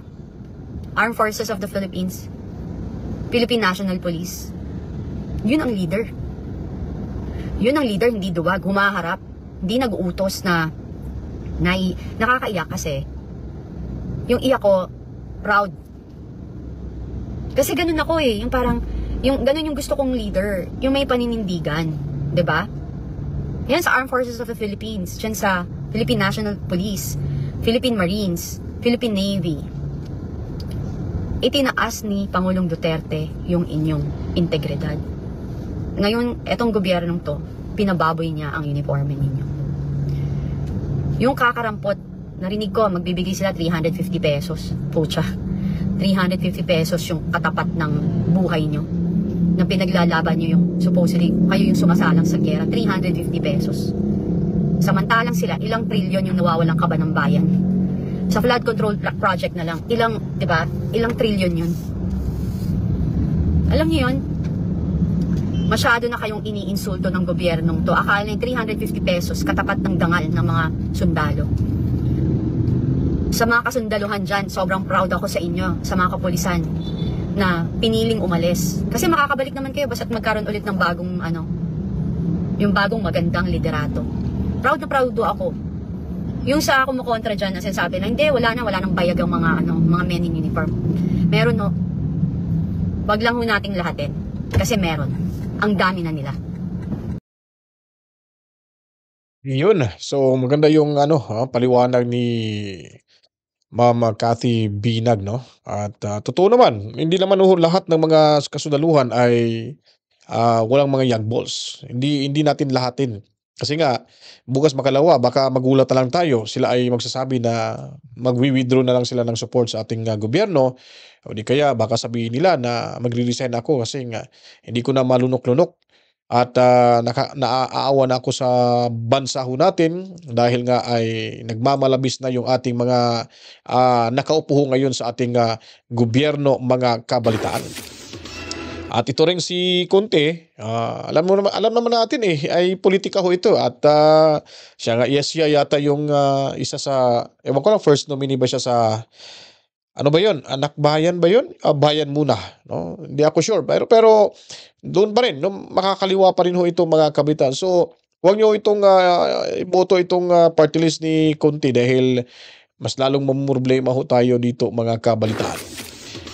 Speaker 1: Armed Forces of the Philippines, Philippine National Police. Yun ang leader. Yun ang leader, hindi duwag, humaharap, hindi nag-uutos na nakakaiyak kasi yung iyak ko, proud. Kasi ganun ako eh, yung parang, ganun yung gusto kong leader, yung may paninindigan, 'di ba? Yan sa Armed Forces of the Philippines, yan sa Philippine National Police, Philippine Marines, Philippine Navy. Itinaas ni Pangulong Duterte yung inyong integridad. Ngayon, etong gobyernong to, pinababoy niya ang uniforme ninyo. Yung kakarampot, narinig ko, magbibigay sila 350 pesos. Pucha, 350 pesos yung katapat ng buhay nyo. Na pinaglalaban nyo yung, supposedly, kayo yung sumasalang sa gera, 350 pesos. Samantalang sila, ilang trilyon yung nawawalang kaba ng bayan. Sa flood control project na lang, diba, ilang trilyon yun. Alam niyo yun? Masyado na kayong iniinsulto ng gobyernong to. Akala yung 350 pesos, katapat ng dangal ng mga sundalo. Sa mga kasundaluhan dyan, sobrang proud ako sa inyo, sa mga kapulisan, na piniling umalis. Kasi makakabalik naman kayo basta't magkaroon ulit ng bagong Yung bagong magandang liderato. Proud na proud ako. Yung sa kumukontra dyan na sinasabi na hindi, wala nang bayag ang mga men in uniform. Meron no. Wag lang ho nating lahatin. Kasi meron. Ang dami na nila.
Speaker 4: Yun. So maganda yung paliwanag ni Ma'am Cathy Binag, no? At totoo naman, hindi naman lahat ng mga kasudaluhan ay walang mga young balls. Hindi natin lahatin. Kasi nga, bukas makalawa, baka magulat na lang tayo. Sila ay magsasabi na magwi-withdraw na lang sila ng support sa ating gobyerno. O di kaya baka sabihin nila na magre-resign ako kasi nga hindi ko na malunok-lunok. At naaawa na ako sa bansa ho natin dahil nga ay nagmamalabis na yung ating mga nakaupo ho ngayon sa ating gobyerno, mga kabalitaan. At ito rin si Conte, alam naman natin ay politika ho ito at siya yata yung isa sa, ewan ko lang, first nominee ba siya sa, ano ba yun? Anak bayan ba yun? Bayan muna. No? Hindi ako sure. Pero doon pa rin, no? Makakaliwa pa rin ho itong mga kabitan. So, huwag nyo itong iboto itong party list ni Conte dahil mas lalong mamumroblema ho tayo dito, mga kabalitaan.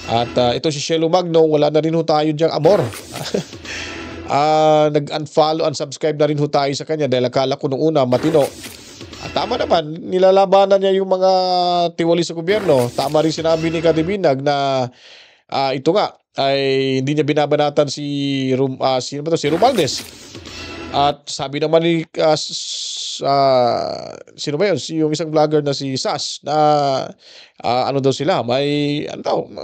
Speaker 4: At ito si Shelo Magno, wala na rin ho tayo diyang amor. Nag-unfollow, unsubscribe na rin ho tayo sa kanya dahil akala ko nung una matino. At tama naman, nilalabanan niya yung mga tiwali sa gobyerno. Tama rin sinabi ni Cathy Binag na ito nga ay hindi niya binabanatan si Romualdez. At sabi naman ni sino ba yun? Yung isang vlogger na si Sas na ano daw sila, may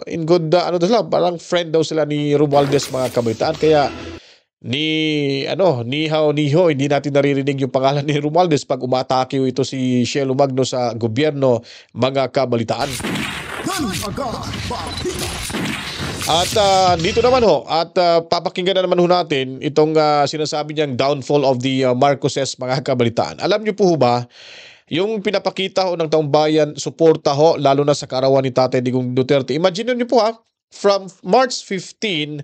Speaker 4: in good daw sila, parang friend daw sila ni Romualdez, mga kabaitaan. Kaya niho, hindi natin naririnig yung pangalan ni Romualdez pag umatake ito si Shelo Magno sa gobyerno, mga kabalitaan. At dito naman ho, at papakinggan na naman ho natin itong sinasabi niyang downfall of the Marcoses, mga kabalitaan. Alam niyo po ba, yung pinapakita ho ng taong bayan, suporta ho, lalo na sa kaarawan ni Tatay Digong Duterte. Imagine niyo po from March 15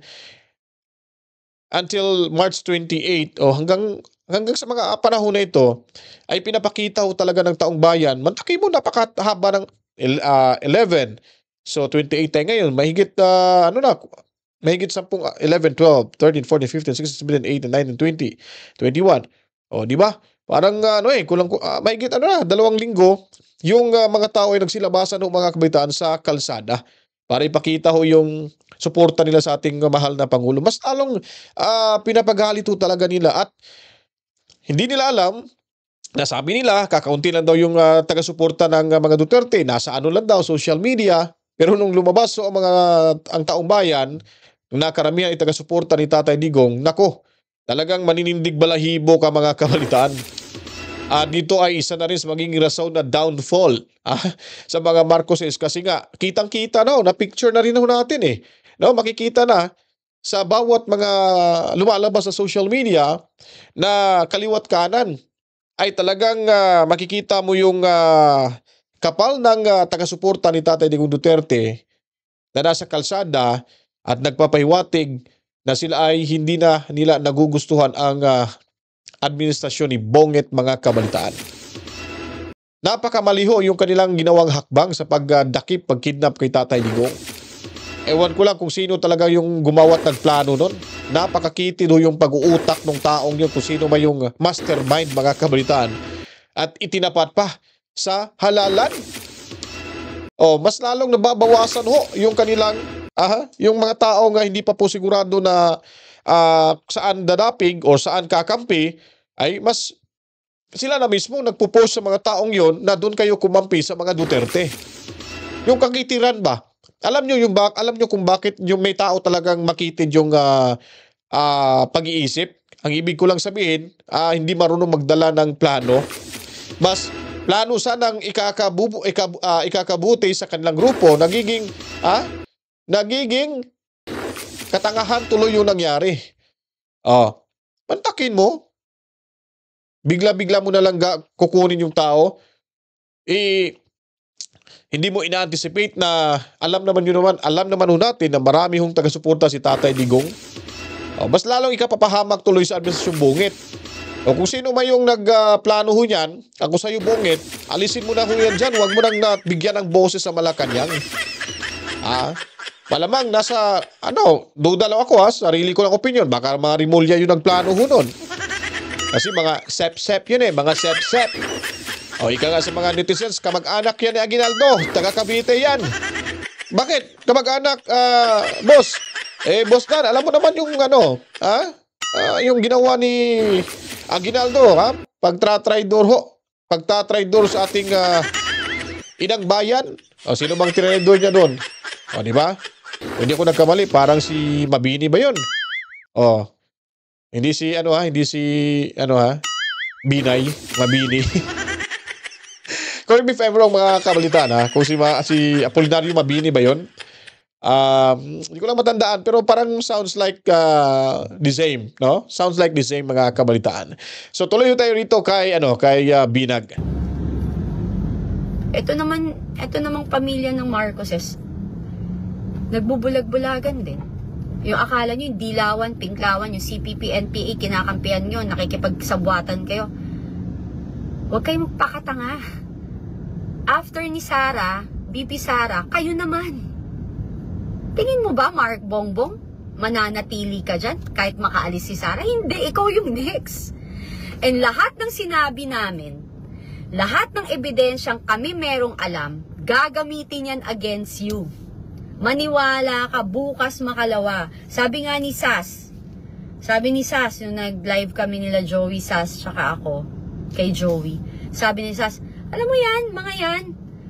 Speaker 4: until March 28 o hanggang sa mga panahon na ito ay pinapakita ho talaga ng taong bayan. Mantaki mo, napakahaba ng 11. So 28 tayo ngayon, mahigit mahigit 10, 11, 12, 13, 14, 15, 16, 17, 18, 19, 20, 21. O di ba? Parang kulang mahigit 2 linggo yung mga tao ay nagsilabasan ng mga kabaitaan sa kalsada para ipakita ho yung suporta nila sa ating mahal na Pangulo. Mas lalong pinapagalit ho talaga nila at hindi nila alam na sabi nila kakaunti lang daw yung taga-suporta ng mga Duterte, nasa lang daw, social media. Pero nung lumabas ang taong bayan, na karamihan ay taga-suporta ni Tatay Digong, nako, talagang maninindig balahibo ka, mga kabalitaan. Dito ay isa na rin sa maging rason na downfall sa mga Marcoses kasi nga kitang-kita na picture na rin natin makikita na sa bawat mga lumalabas sa social media na kaliwat kanan ay talagang makikita mo yung kapal ng taga-suporta ni Tatay Digong Duterte na nasa kalsada at nagpapahiwatig na sila ay hindi na nila nagugustuhan ang administrasyon ni Bonget, mga kabalitaan. Napakamaliho yung kanilang ginawang hakbang sa pagdakip, pagkidnap kay Tatay Digong. Ewan ko lang kung sino talaga yung gumawat ng plano nun. Napakakitido yung pag-uutak ng taong yun kung sino may yung mastermind, mga kabalitaan. At itinapat pa sa halalan. Mas lalong nababawasan ho yung kanilang yung mga tao nga hindi pa po sigurado na saan dadapig o saan kakampi, ay mas sila na mismo nagpo-post sa mga taong yon na doon kayo kumampi sa mga Duterte. Yung kakitiran ba? Alam nyo kung bakit yung may tao talagang makitid yung pag-iisip? Ang ibig ko lang sabihin, hindi marunong magdala ng plano. Mas plano sanang ikakabuti sa kanilang grupo, nagiging katangahan tuloy yung nangyari. Pantakin mo. Bigla-bigla mo na lang kukunin yung tao. Hindi mo ina-anticipate na alam naman natin na marami hong taga-suporta si Tatay Digong. O, mas lalong ikapapahamak tuloy sa administrasyong bungit. O kung sino man yung nagplano ho niyan, ako sa'yo bungit, alisin mo na ho yan dyan, huwag mo nang bigyan ng boses sa Malacanang. Malamang nasa, duda lang ako sarili ko lang opinion, baka mga Rimulya yung nagplano ho nun. Kasi mga sep-sep yun mga sep-sep. O, ika nga sa mga netizens, kamag-anak yan ni Aguinaldo, taga Cavite yan. Bakit? Kamag-anak, boss. Boss Dan, alam mo naman yung yung ginawa ni Aguinaldo, pagtatraidor sa ating inang bayan. O, sino bang traidor niya doon? O, di ba? Hindi ako nagkamali, parang si Mabini ba yun? O, hindi si Binay, Mabini. Correct me if I'm wrong, mga kabalitaan, kung si Apolinario Mabini ba yun? Hindi ko lang matandaan, pero parang sounds like the same, no? Sounds like the same, mga kabalitaan. So tuloy tayo rito kay Binag.
Speaker 1: Ito namang pamilya ng Marcoses, nagbubulag-bulagan din. Yung akala nyo, yung dilawan, pinklawan, yung CPP, NPA, kinakampihan nyo, nakikipagsabwatan kayo. Huwag kayong pakatanga. After ni Sara, BP Sara, kayo naman. Tingin mo ba, Mark Bongbong, mananatili ka dyan kahit makaalis si Sara? Hindi, ikaw yung next. And lahat ng sinabi namin, lahat ng ebidensyang kami merong alam, gagamitin yan against you. Maniwala ka, bukas makalawa. Sabi nga ni Sas, yung nag-live kami nila Joey, Sas, tsaka ako, kay Joey. Sabi ni Sas, alam mo yan, mga yan.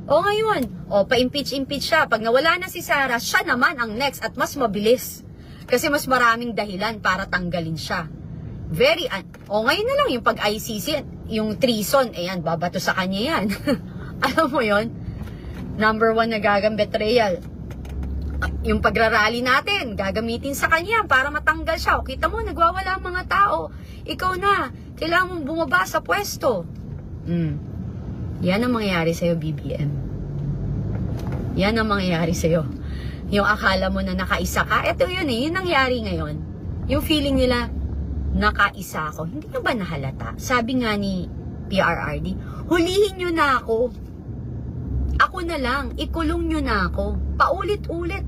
Speaker 1: O ngayon, pa-impeach siya. Pag nawala na si Sara, siya naman ang next at mas mabilis. Kasi mas maraming dahilan para tanggalin siya. Ngayon na lang yung pag-ICC, yung treason, babato sa kanya yan. Alam mo yon, number 1 na betrayal. Yung pagrarally natin, gagamitin sa kanya para matanggal siya. O, kita mo, nagwawala ang mga tao. Ikaw na, kailangan mong bumaba sa pwesto. Yan ang mangyayari sa'yo, BBM. Yan ang mangyayari sa'yo. Yung akala mo na nakaisa ka, eto yun yung nangyari ngayon. Yung feeling nila, nakaisa ako. Hindi nyo ba nahalata? Sabi nga ni PRRD, hulihin nyo na ako. Ako na lang, ikulong nyo na ako. Paulit-ulit.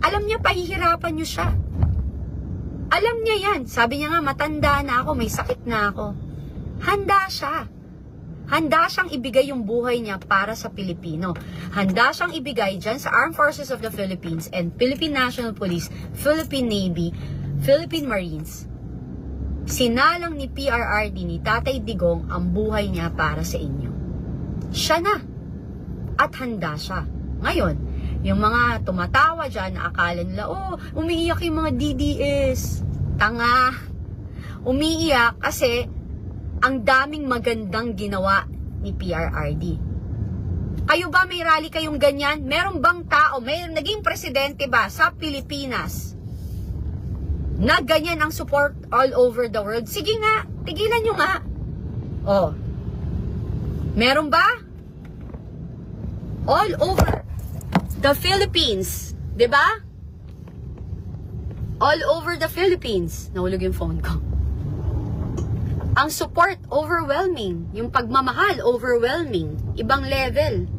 Speaker 1: Alam niya, pahihirapan nyo siya. Alam niya yan. Sabi niya nga, matanda na ako, may sakit na ako. Handa siya. Handa siyang ibigay yung buhay niya para sa Pilipino. Handa siyang ibigay dyan sa Armed Forces of the Philippines and Philippine National Police, Philippine Navy, Philippine Marines. Sinalang ni PRRD, ni Tatay Digong, ang buhay niya para sa inyo. Siya na. At handa siya. Ngayon, yung mga tumatawa dyan na akala nila, umiiyak yung mga DDS. Tanga. Umiiyak kasi ang daming magandang ginawa ni PRRD. Kayo ba may rally kayong ganyan? Meron bang tao, may naging presidente ba sa Pilipinas na ganyan ang support all over the world? Sige nga, tigilan nyo nga. Meron ba? All over the Philippines, 'di ba? All over the Philippines. Nahulog yung phone ko. Ang support, overwhelming. Yung pagmamahal, overwhelming. Ibang level.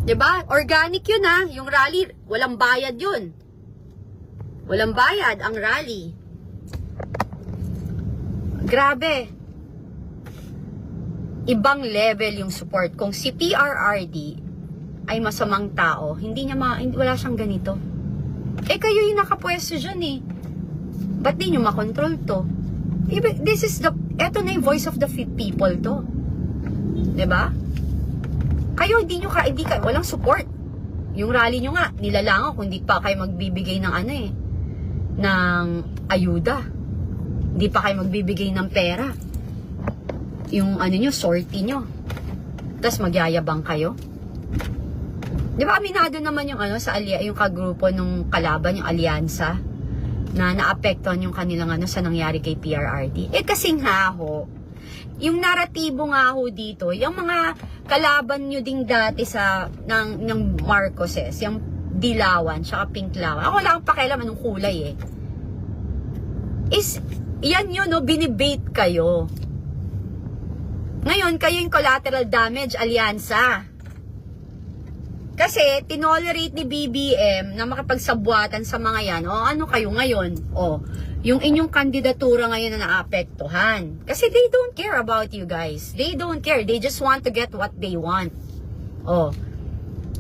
Speaker 1: 'Di ba? Organic yun yung rally. Walang bayad yun. Walang bayad ang rally. Grabe. Ibang level yung support. Kung si PRRD ay masamang tao, wala siyang ganito. Kayo yung nakapwesto dyan Ba't di nyo makontrol to? Eto na yung voice of the people to. Diba? Kayo, walang support. Yung rally nyo nga, nilalangan kung hindi pa kayo magbibigay ng ng ayuda. Hindi pa kayo magbibigay ng pera. Yung sortie nyo. Tapos magyayabang kayo. Di ba aminado naman yung yung kagrupo nung kalaban, yung alyansa, na naapektuhan yung kanilang sa nangyari kay PRRD. Kasi nga yung naratibo nga dito, yung mga kalaban nyo ding dati ng Marcoses, yung dilawan, tsaka pinklawan. Ako wala akong pakialam anong kulay is, yan yun, no, binibait kayo. Ngayon, kayo yung collateral damage alyansa. Kasi, tinolerate ni BBM na makipagsabuatan sa mga yan. O, ano kayo ngayon? O, yung inyong kandidatura ngayon na naapektuhan. Kasi they don't care about you guys. They don't care. They just want to get what they want. O,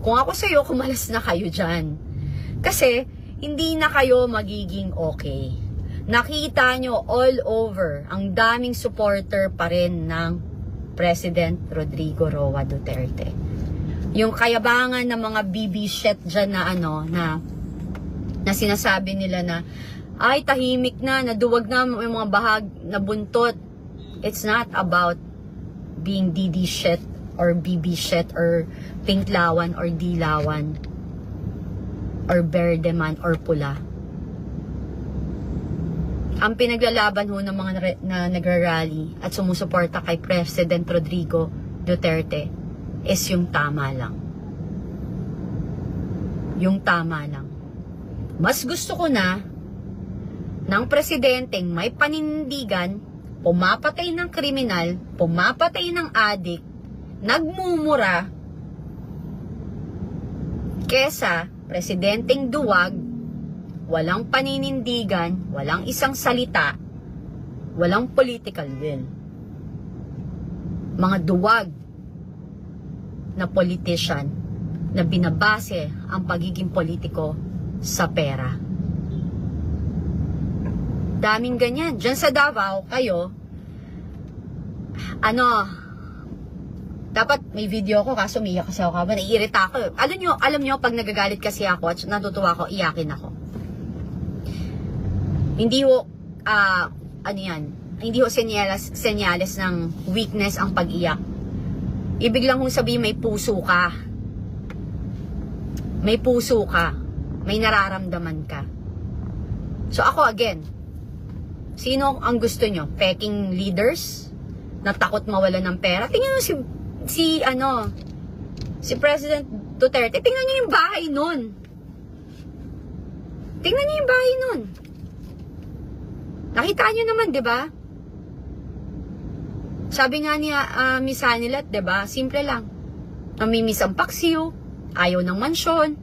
Speaker 1: kung ako sa'yo, kumalas na kayo dyan. Kasi, hindi na kayo magiging okay. Nakita nyo all over, ang daming supporter pa rin ng President Rodrigo Roa Duterte. Yung kayabangan ng mga BB shit dyan na na sinasabi nila na, ay tahimik na, naduwag na yung mga bahag na buntot. It's not about being DD shit or BB shit or pinklawan or dilawan or berdeman or pula. Ang pinaglalaban ho ng mga na nagrarally at sumusuporta kay President Rodrigo Duterte is yung tama lang. Yung tama lang. Mas gusto ko na ng presidenteng may panindigan, pumapatay ng kriminal, pumapatay ng adik, nagmumura, kesa presidenteng duwag, walang paninindigan, walang isang salita, walang political will. Mga duwag na politician na binabase ang pagiging politiko sa pera. Daming ganyan. Diyan sa Davao, kayo, dapat may video ko kaso umiyak kasi ako habang naiirita ako. Alam nyo, pag nagagalit kasi ako at natutuwa ako, iyakin ako. Hindi ho, hindi ho senyales ng weakness ang pag-iyak. Ibig lang kong sabihin, may puso ka. May puso ka. May nararamdaman ka. So ako again, sino ang gusto nyo? Peking leaders? Na takot mawala ng pera? Tingnan nyo si President Duterte. Tingnan nyo yung bahay nun. Tingnan nyo yung bahay nun. Nakita nyo naman, di ba? Sabi nga niya, Miss Hanilet, di ba? Simple lang. Namimiss ang paksiw, ayaw ng mansyon.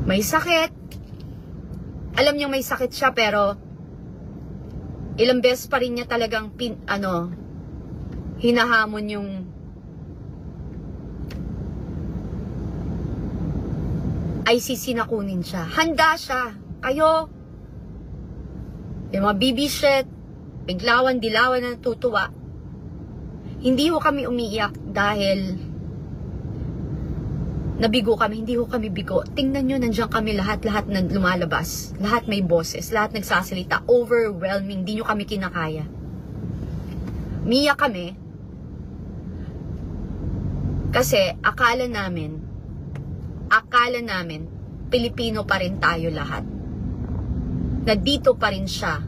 Speaker 1: May sakit. Alam niyo may sakit siya pero ilang beses pa rin niya talagang hinahamon yung ICC na kunin siya. Handa siya. Kayo, yung mga BB shit, biglawan, dilawan na natutuwa. Hindi ho kami umiiyak dahil nabigo kami. Hindi ho kami bigo. Tingnan nyo, nandiyan kami lahat na lumalabas. Lahat may boses. Lahat nagsasalita. Overwhelming. Hindi nyo kami kinakaya. Umiiyak kami kasi akala namin Pilipino pa rin tayo lahat. Na dito pa rin siya.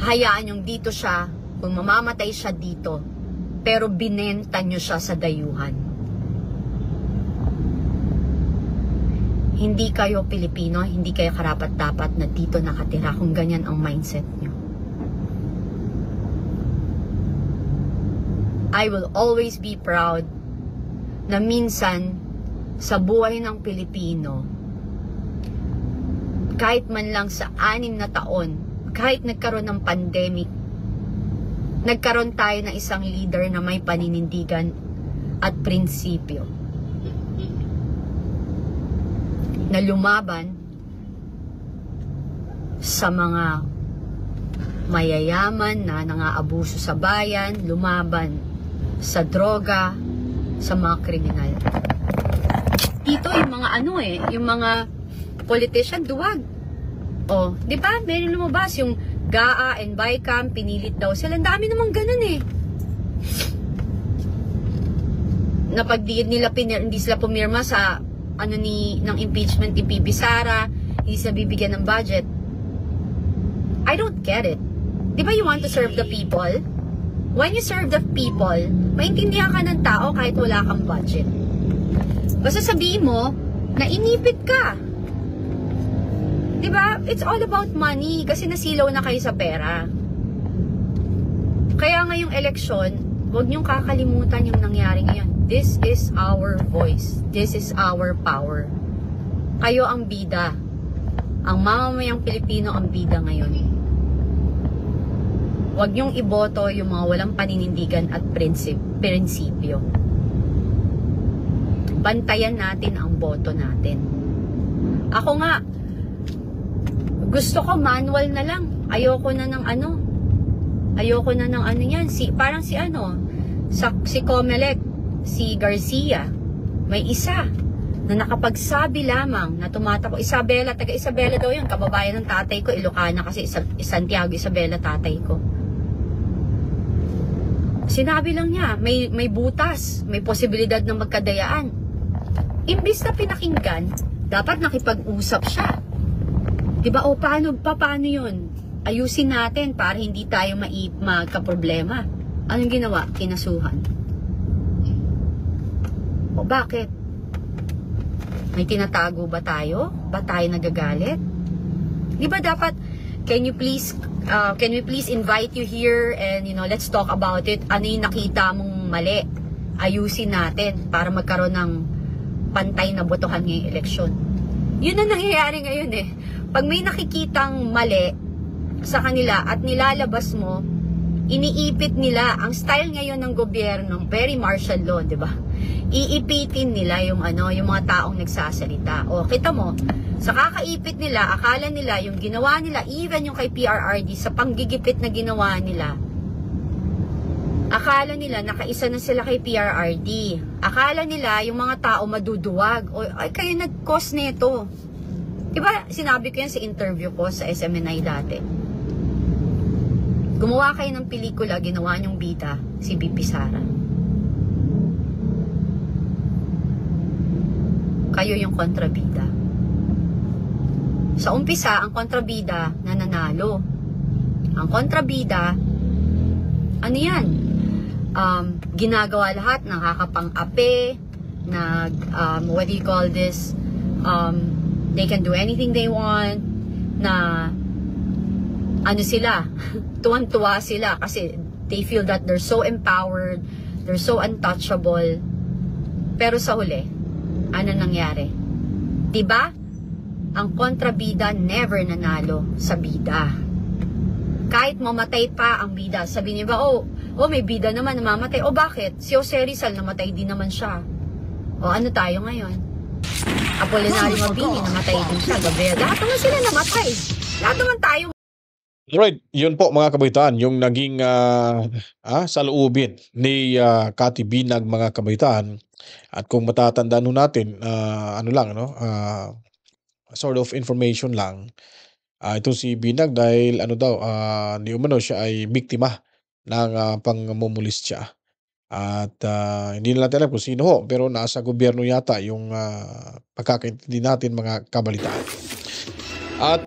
Speaker 1: Hayaan yung dito siya, kung mamamatay siya dito, pero binenta nyo siya sa dayuhan. Hindi kayo Pilipino, hindi kayo karapat-dapat na dito nakatira kung ganyan ang mindset nyo. I will always be proud na minsan sa buhay ng Pilipino, kahit man lang sa 6 na taon, kahit nagkaroon ng pandemic, nagkaroon tayo ng isang leader na may paninindigan at prinsipyo. Na lumaban sa mga mayayaman na nangaabuso sa bayan, lumaban sa droga, sa mga kriminal. Dito yung mga yung mga politician duwag. Oh, 'di ba? Meron lumabas yung GAA and BICAM, pinilit daw sila. Ang dami namang ganun eh. Na pag hindi sila pumirma sa ng impeachment ni PB Sara, hindi sila bibigyan ng budget. I don't get it. 'Di ba you want to serve the people? When you serve the people, maintindihan ka ng tao kahit wala kang budget. Basta sabihin mo na inipit ka. Diba? It's all about money kasi nasilaw na kayo sa pera. Kaya ngayong eleksyon, huwag niyong kakalimutan yung nangyari ngayon. This is our voice. This is our power. Kayo ang bida. Ang mamamayang Pilipino ang bida ngayon. Huwag niyong iboto yung mga walang paninindigan at prinsipyo. Bantayan natin ang boto natin. Ako nga, gusto ko manual na lang. Ayoko na ng yan. Parang si Comelec, si Garcia, may isa na nakapagsabi lamang na tumatakbo. Isabela, taga Isabela daw yun, kababayan ng tatay ko, Ilocana kasi Santiago Isabela tatay ko. Sinabi lang niya, may butas, may posibilidad ng magkadayaan. Imbis na pinakinggan, dapat nakipag-usap siya. Diba? O paano yun? Ayusin natin para hindi tayo magka-problema. Anong ginawa? Kinasuhan. O bakit? May tinatago ba tayo? Ba tayo nagagalit? Diba dapat, can we please invite you here and let's talk about it. Ano yung nakita mong mali? Ayusin natin para magkaroon ng pantay na botohan ngayong eleksyon. Yun ang nangyayari ngayon eh. Pag may nakikitang mali sa kanila at nilalabas mo, iniipit nila. Ang style ngayon ng gobyerno, very martial law, di ba? Iipitin nila yung mga taong nagsasalita. O, kita mo, sa kakaipit nila, akala nila yung ginawa nila, even yung kay PRRD, sa panggigipit na ginawa nila, akala nila nakaisa na sila kay PRRD. Akala nila yung mga tao maduduwag. O, ay, kayo nag-cause nito. Diba, sinabi ko yan sa interview ko sa SMNI dati. Gumawa kayo ng pelikula, ginawa niyong bida, si BP Sara. Kayo yung kontrabida. Sa umpisa, ang kontrabida nananalo. Ang kontrabida, ano yan? Ginagawa lahat, nakakapang-ape, what do you call this? They can do anything they want, na sila, tuwan-tuwa sila kasi they feel that they're so empowered, they're so untouchable. Pero sa huli, ano nangyari? Diba? Ang kontrabida never nanalo sa bida. Kahit mamatay pa ang bida, sabi niya ba, may bida naman namamatay. O bakit? Si Jose Rizal namatay din naman siya. O ano tayo ngayon? Apolinario Mabini namatay din siya. Gabriel, lahat naman sila namatay. Lahat naman tayo.
Speaker 4: Alright, yun po mga kabaitaan, yung naging saloobin ni Cathy Binag mga kabaitaan. At kung matatandaan natin, sort of information lang. Ito si Binag dahil di umano siya ay biktima ng pangmumulis siya. At hindi na natin alam kung sino ho, pero nasa gobyerno yata yung pagkakaintindi natin mga kabalitaan. At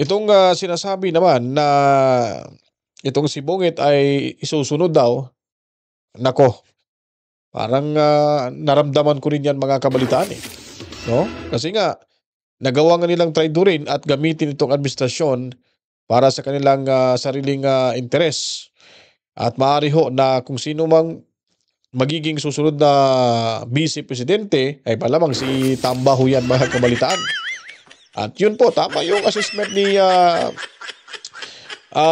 Speaker 4: itong sinasabi naman na itong si Bungit ay isusunod daw, nako, parang naramdaman ko rin yan mga kabalitaan eh. No? Kasi nga, nagawa nga nilang traidorin at gamitin itong administrasyon para sa kanilang sariling interes. At maaari ho na kung sino mang magiging susunod na vice presidente ay malamang si Tamba ho yan mga kabalitaan. At yun po, tama yung assessment ni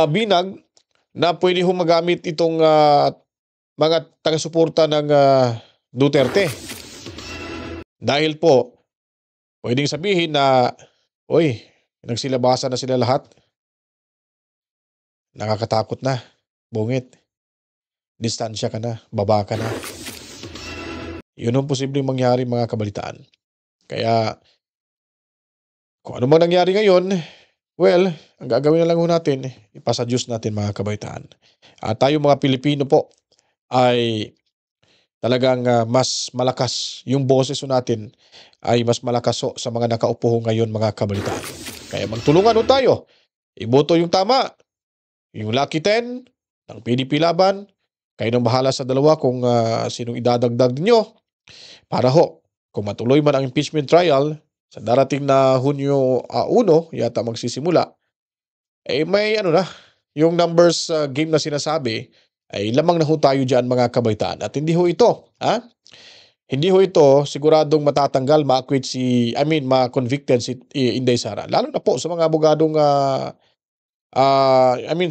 Speaker 4: Binag na pwede ho magamit itong mga taga-suporta ng Duterte. Dahil po, pwedeng sabihin na, nagsilabasa na sila lahat. Nakakatakot na, Bungit. Distansya ka na, baba ka na. Yun ang posibleng mangyari mga kabalitaan. Kaya, kung ano man nangyari ngayon, ang gagawin na lang natin, ipasa Diyos natin mga kabaitaan. At tayo mga Pilipino po ay talagang mas malakas. Yung boses natin ay mas malakas sa mga nakaupo ngayon mga kabalitaan. Kaya magtulungan tayo. Iboto yung tama. Yung Lucky 10 ng PDP Laban. Kayo nang bahala sa dalawa kung sinong idadagdag ninyo. para ho, kung matuloy man ang impeachment trial, sa darating na Hunyo 1, yata magsisimula, may ano na, yung numbers game na sinasabi, ay lamang na ho tayo dyan mga kabaitaan. At hindi ho ito, hindi ho ito siguradong matatanggal, ma-convicted si Inday Sara. Lalo na po sa mga abogadong,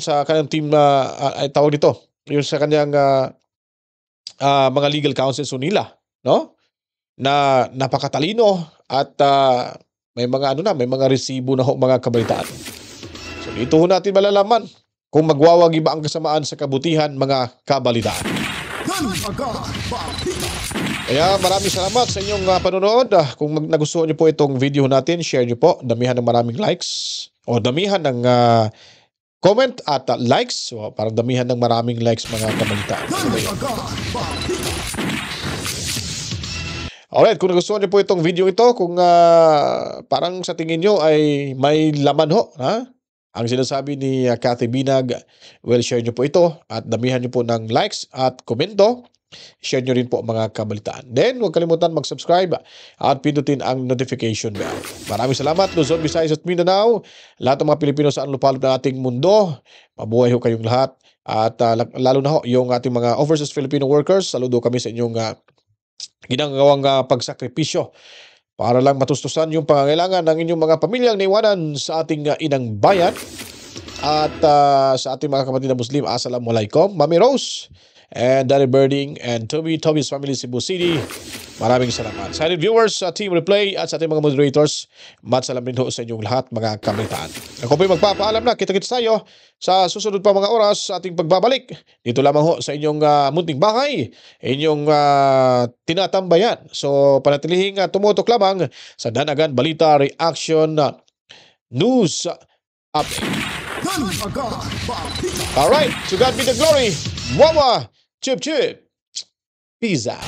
Speaker 4: sa kanyang team na, tawag dito, yung sa kanyang mga legal counsels nila, no? Na napakatalino at may mga resibo na ho mga kabaitaan. So dito ho natin malalaman kung magwawagi ba ang kasamaan sa kabutihan mga kabalitaan. Kaya maraming salamat sa inyong panonood. Kung nagustuhan niyo po itong video natin, share niyo po. Damihan ng maraming likes o damihan ng comment at likes. So, parang damihan ng maraming likes mga kabalitaan. Alright, kung nagustuhan niyo po itong video ito, kung parang sa tingin niyo ay may laman ho, ang sinasabi ni Cathy Binag, well, share niyo po ito at damihan niyo po ng likes at komento. Share niyo rin po mga kabalitaan. Then, huwag kalimutan mag-subscribe at pindutin ang notification bell. Maraming salamat, Luzon, Visayas at Mindanao. Lahat ng mga Pilipino sa lupalop ng ating mundo. Mabuhay ho kayong lahat. At lalo na ho, yung ating mga overseas Filipino workers, saludo kami sa inyong ginagawang pagsakripisyo para lang matustusan yung pangangailangan ng inyong mga pamilyang naiwanan sa ating inang bayan. At sa ating mga kapatid na Muslim, Assalamualaikum, Mami Rose, and Daddy Birding, and Toby's family Cebu City. Maraming salamat. Sa ating viewers, sa Team Replay, at sa ating mga moderators, matsalam rin ho sa inyong lahat mga kabaitaan. Ako po'y magpapaalam na. Kita-kits tayo sa susunod pa mga oras sa ating pagbabalik. Dito lamang ho sa inyong munting bahay, inyong tinatambayan. So, panatilihing tumutok lamang sa Danagan Balita Reaction News Update. Alright, to God be the glory. Wawa, chip chip. Peace out.